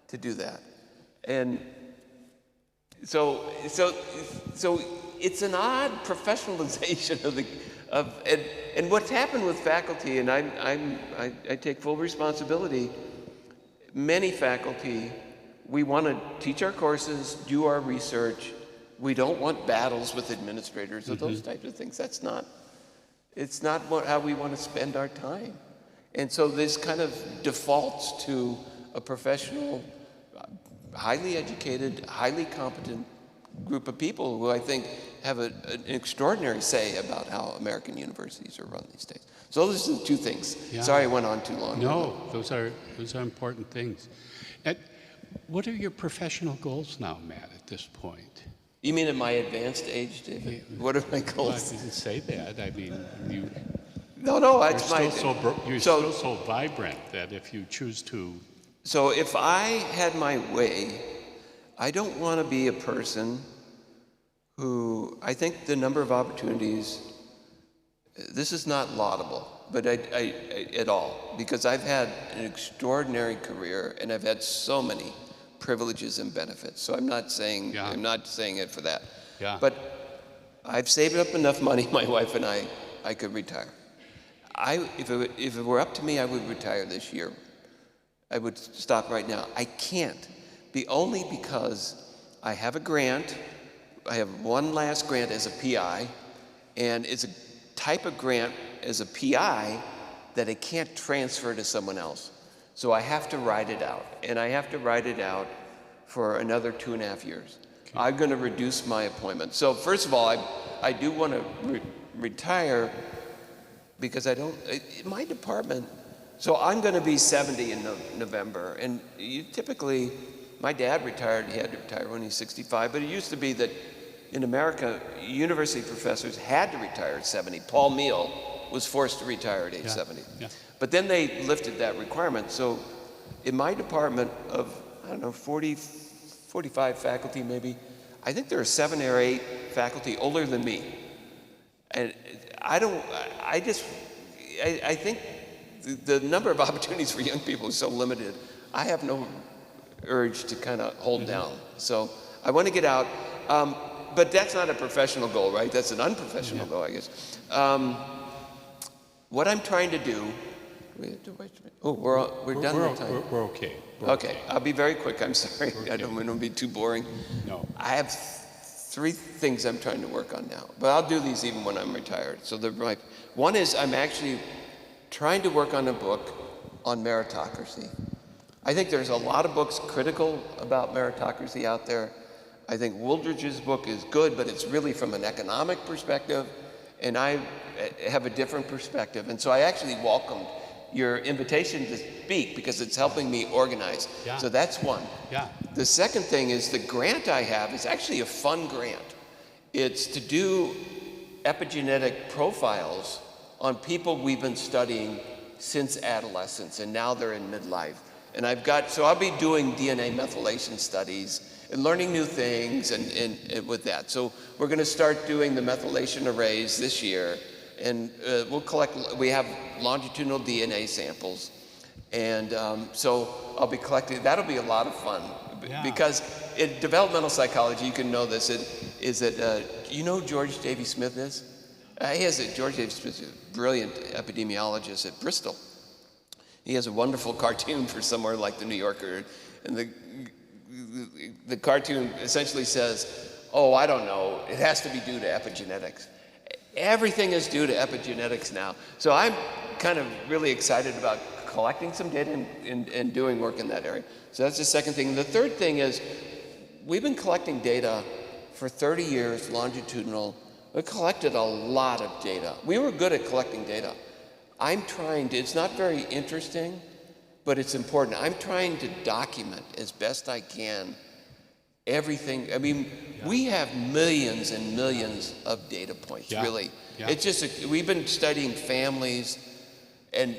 to do that. And so it's an odd professionalization and what's happened with faculty, and I take full responsibility. Many faculty, we want to teach our courses, do our research. We don't want battles with administrators or those types of things. It's not how we want to spend our time. And so this kind of defaults to a professional, highly educated, highly competent group of people who I think have an extraordinary say about how American universities are run these days. So those are the two things. Yeah. Sorry I went on too long. No, those are important things. What are your professional goals now, Matt, at this point? You mean at my advanced age, David? Yeah. What are my goals? Well, I didn't say that. I mean, you're still so vibrant that if you choose to. So if I had my way, I don't want to be a person who, I think the number of opportunities, this is not laudable, but at all, because I've had an extraordinary career and I've had so many privileges and benefits. So I'm not saying it for that. Yeah. But I've saved up enough money, my wife and I could retire. If it were up to me, I would retire this year. I would stop right now. I can't, only because I have a grant. I have one last grant as a PI, and it's a type of grant as a PI that I can't transfer to someone else. So I have to ride it out, and I have to ride it out for another 2.5 years. Okay. I'm going to reduce my appointment. So first of all, I do want to retire because I don't, my department, so I'm going to be 70 in November, and typically, my dad retired, he had to retire when he's 65, but it used to be that in America, university professors had to retire at 70. Paul Meehl was forced to retire at age 70. Yeah. But then they lifted that requirement. So in my department of, 45 faculty maybe, I think there are 7 or 8 faculty older than me. And I think the number of opportunities for young people is so limited. I have no urge to kind of hold down. So I want to get out. But that's not a professional goal, right? That's an unprofessional goal, I guess. What I'm trying to do, we're done with time. We're okay. Okay, I'll be very quick. I'm sorry. I don't want to be too boring. No. I have 3 things I'm trying to work on now, but I'll do these even when I'm retired. So one is I'm actually trying to work on a book on meritocracy. I think there's a lot of books critical about meritocracy out there. I think Wooldridge's book is good, but it's really from an economic perspective, and I have a different perspective. And so I actually welcomed your invitation to speak because it's helping me organize. Yeah. So that's one. Yeah. The second thing is the grant I have is actually a fun grant. It's to do epigenetic profiles on people we've been studying since adolescence, and now they're in midlife. And so I'll be doing DNA methylation studies and learning new things and with that. So we're going to start doing the methylation arrays this year, and we have longitudinal DNA samples. And so I'll be collecting, that'll be a lot of fun. Yeah. Because in developmental psychology, you can know this, is that You know who George Davy Smith is? George Davy Smith is a brilliant epidemiologist at Bristol. He has a wonderful cartoon for somewhere like the New Yorker, and the cartoon essentially says, oh, I don't know, it has to be due to epigenetics. Everything is due to epigenetics now. So I'm kind of really excited about collecting some data and doing work in that area. So that's the second thing. The third thing is, we've been collecting data for 30 years, longitudinal. We collected a lot of data. We were good at collecting data. It's not very interesting, but it's important. I'm trying to document as best I can everything. I mean, we have millions and millions of data points, really. Yeah. It's just, we've been studying families and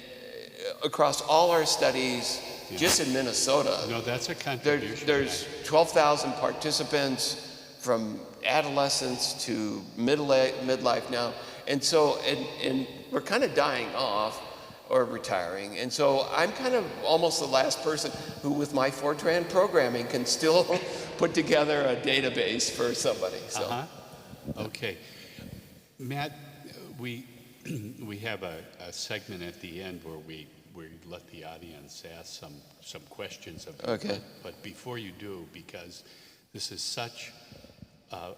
across all our studies, just in Minnesota. No, that's a contribution. There's 12,000 participants from adolescence to midlife now. And so, and we're kind of dying off or retiring. And so I'm kind of almost the last person who, with my Fortran programming, can still put together a database for somebody. So. Okay. Matt, we have a segment at the end where we let the audience ask some questions of you. Okay. But before you do, because this is such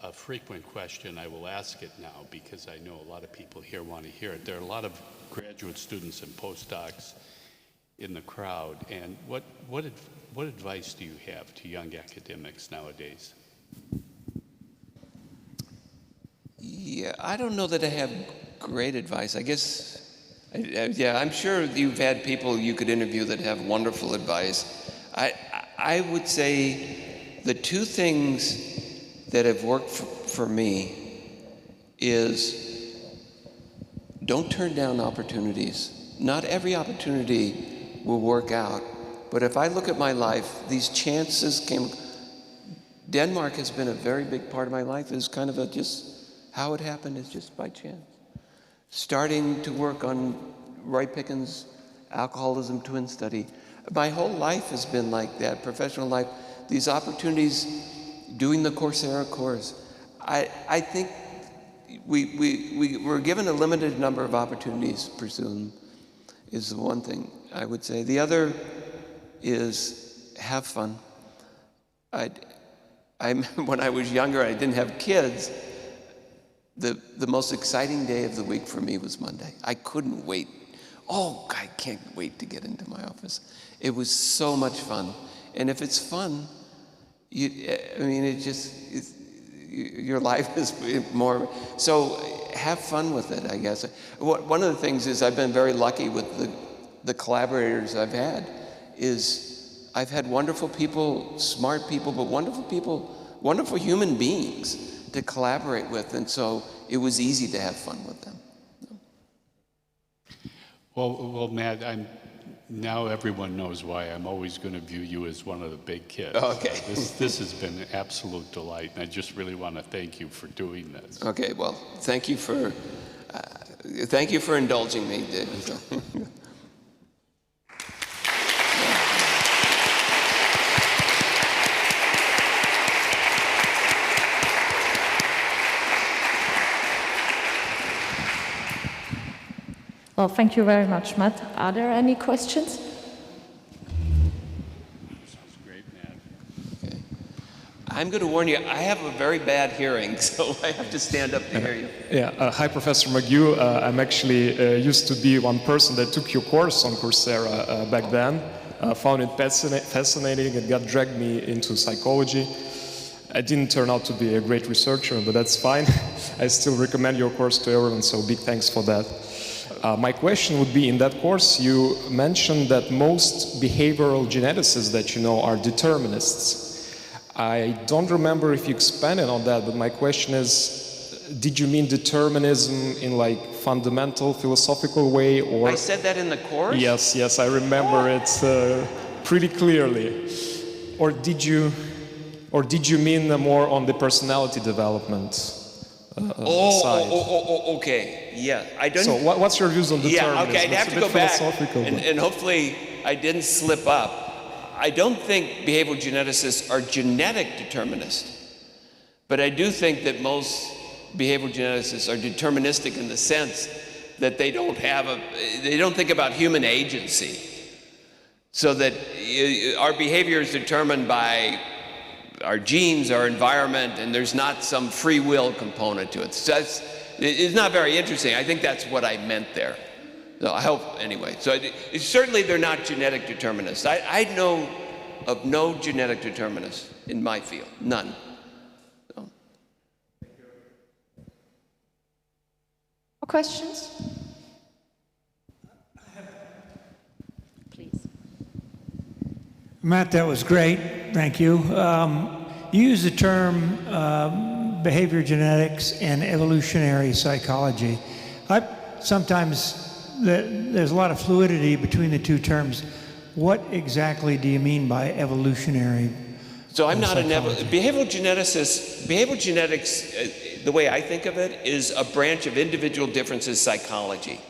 a frequent question, I will ask it now because I know a lot of people here want to hear it. There are a lot of graduate students and postdocs in the crowd, and what advice do you have to young academics nowadays? Yeah, I don't know that I have great advice. I guess, I'm sure you've had people you could interview that have wonderful advice. I would say the two things that have worked for me is don't turn down opportunities. Not every opportunity will work out, but if I look at my life, these chances came. Denmark has been a very big part of my life. It's kind of just how it happened is just by chance. Starting to work on Roy Pickens' alcoholism twin study. My whole life has been like that, professional life. These opportunities, doing the Coursera course. I think we were given a limited number of opportunities to pursue them, is the one thing I would say. The other is have fun. When I was younger, I didn't have kids. The most exciting day of the week for me was Monday. I couldn't wait. Oh, I can't wait to get into my office. It was so much fun. And if it's fun, your life is more, so have fun with it, I guess. One of the things is I've been very lucky with the collaborators I've had, is I've had wonderful people, smart people, but wonderful people, wonderful human beings to collaborate with, and so it was easy to have fun with them. Well, Matt, now everyone knows why I'm always going to view you as one of the big kids. Okay. This has been an absolute delight, and I just really want to thank you for doing this. Okay, well, thank you for indulging me, David. Well, thank you very much, Matt. Are there any questions? Sounds great, Matt. Okay. I'm going to warn you, I have a very bad hearing, so I have to stand up to hear you. Hi, Professor McGue. I'm actually used to be one person that took your course on Coursera back then. Found it fascinating. It got dragged me into psychology. I didn't turn out to be a great researcher, but that's fine. I still recommend your course to everyone, so big thanks for that. My question would be, in that course, you mentioned that most behavioral geneticists that you know are determinists. I don't remember if you expanded on that, but my question is, did you mean determinism in like fundamental philosophical way, or? I said that in the course? Yes, I remember it pretty clearly. Or did you mean more on the personality development side? Okay. Yeah, I don't. So what's your views on determinism? Yeah, okay, I'd have to go back, and hopefully I didn't slip up. I don't think behavioral geneticists are genetic determinists, but I do think that most behavioral geneticists are deterministic in the sense that they don't think about human agency. So that our behavior is determined by our genes, our environment, and there's not some free will component to it. So it's not very interesting. I think that's what I meant there. So I hope, anyway. So certainly they're not genetic determinists. I know of no genetic determinists in my field, none. So. More questions? Please. Matt, that was great. Thank you. You use the term behavior genetics and evolutionary psychology. Sometimes there's a lot of fluidity between the two terms. What exactly do you mean by evolutionary? So I'm not behavioral geneticist. Behavioral genetics, the way I think of it, is a branch of individual differences psychology.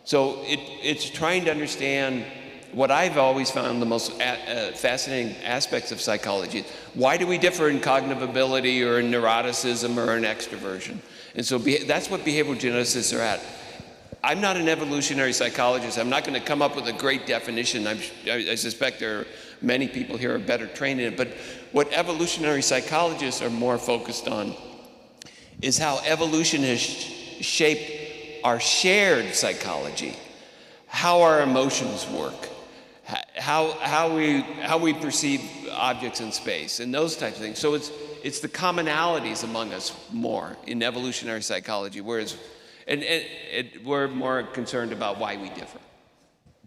So it's trying to understand what I've always found the most fascinating aspects of psychology. Why do we differ in cognitive ability or in neuroticism or in extroversion? And so that's what behavioral geneticists are at. I'm not an evolutionary psychologist. I'm not going to come up with a great definition. I suspect there are many people here who are better trained in it. But what evolutionary psychologists are more focused on is how evolution has shaped our shared psychology, how our emotions work, how we perceive objects in space, and those types of things. So it's the commonalities among us more in evolutionary psychology, whereas we're more concerned about why we differ.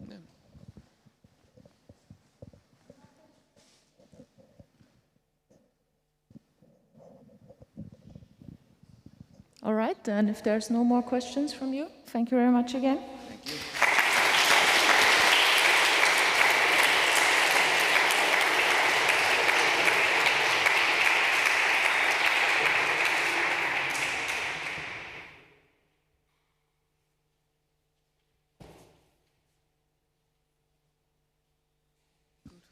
Yeah. All right, then if there's no more questions from you, thank you very much again. Thank you.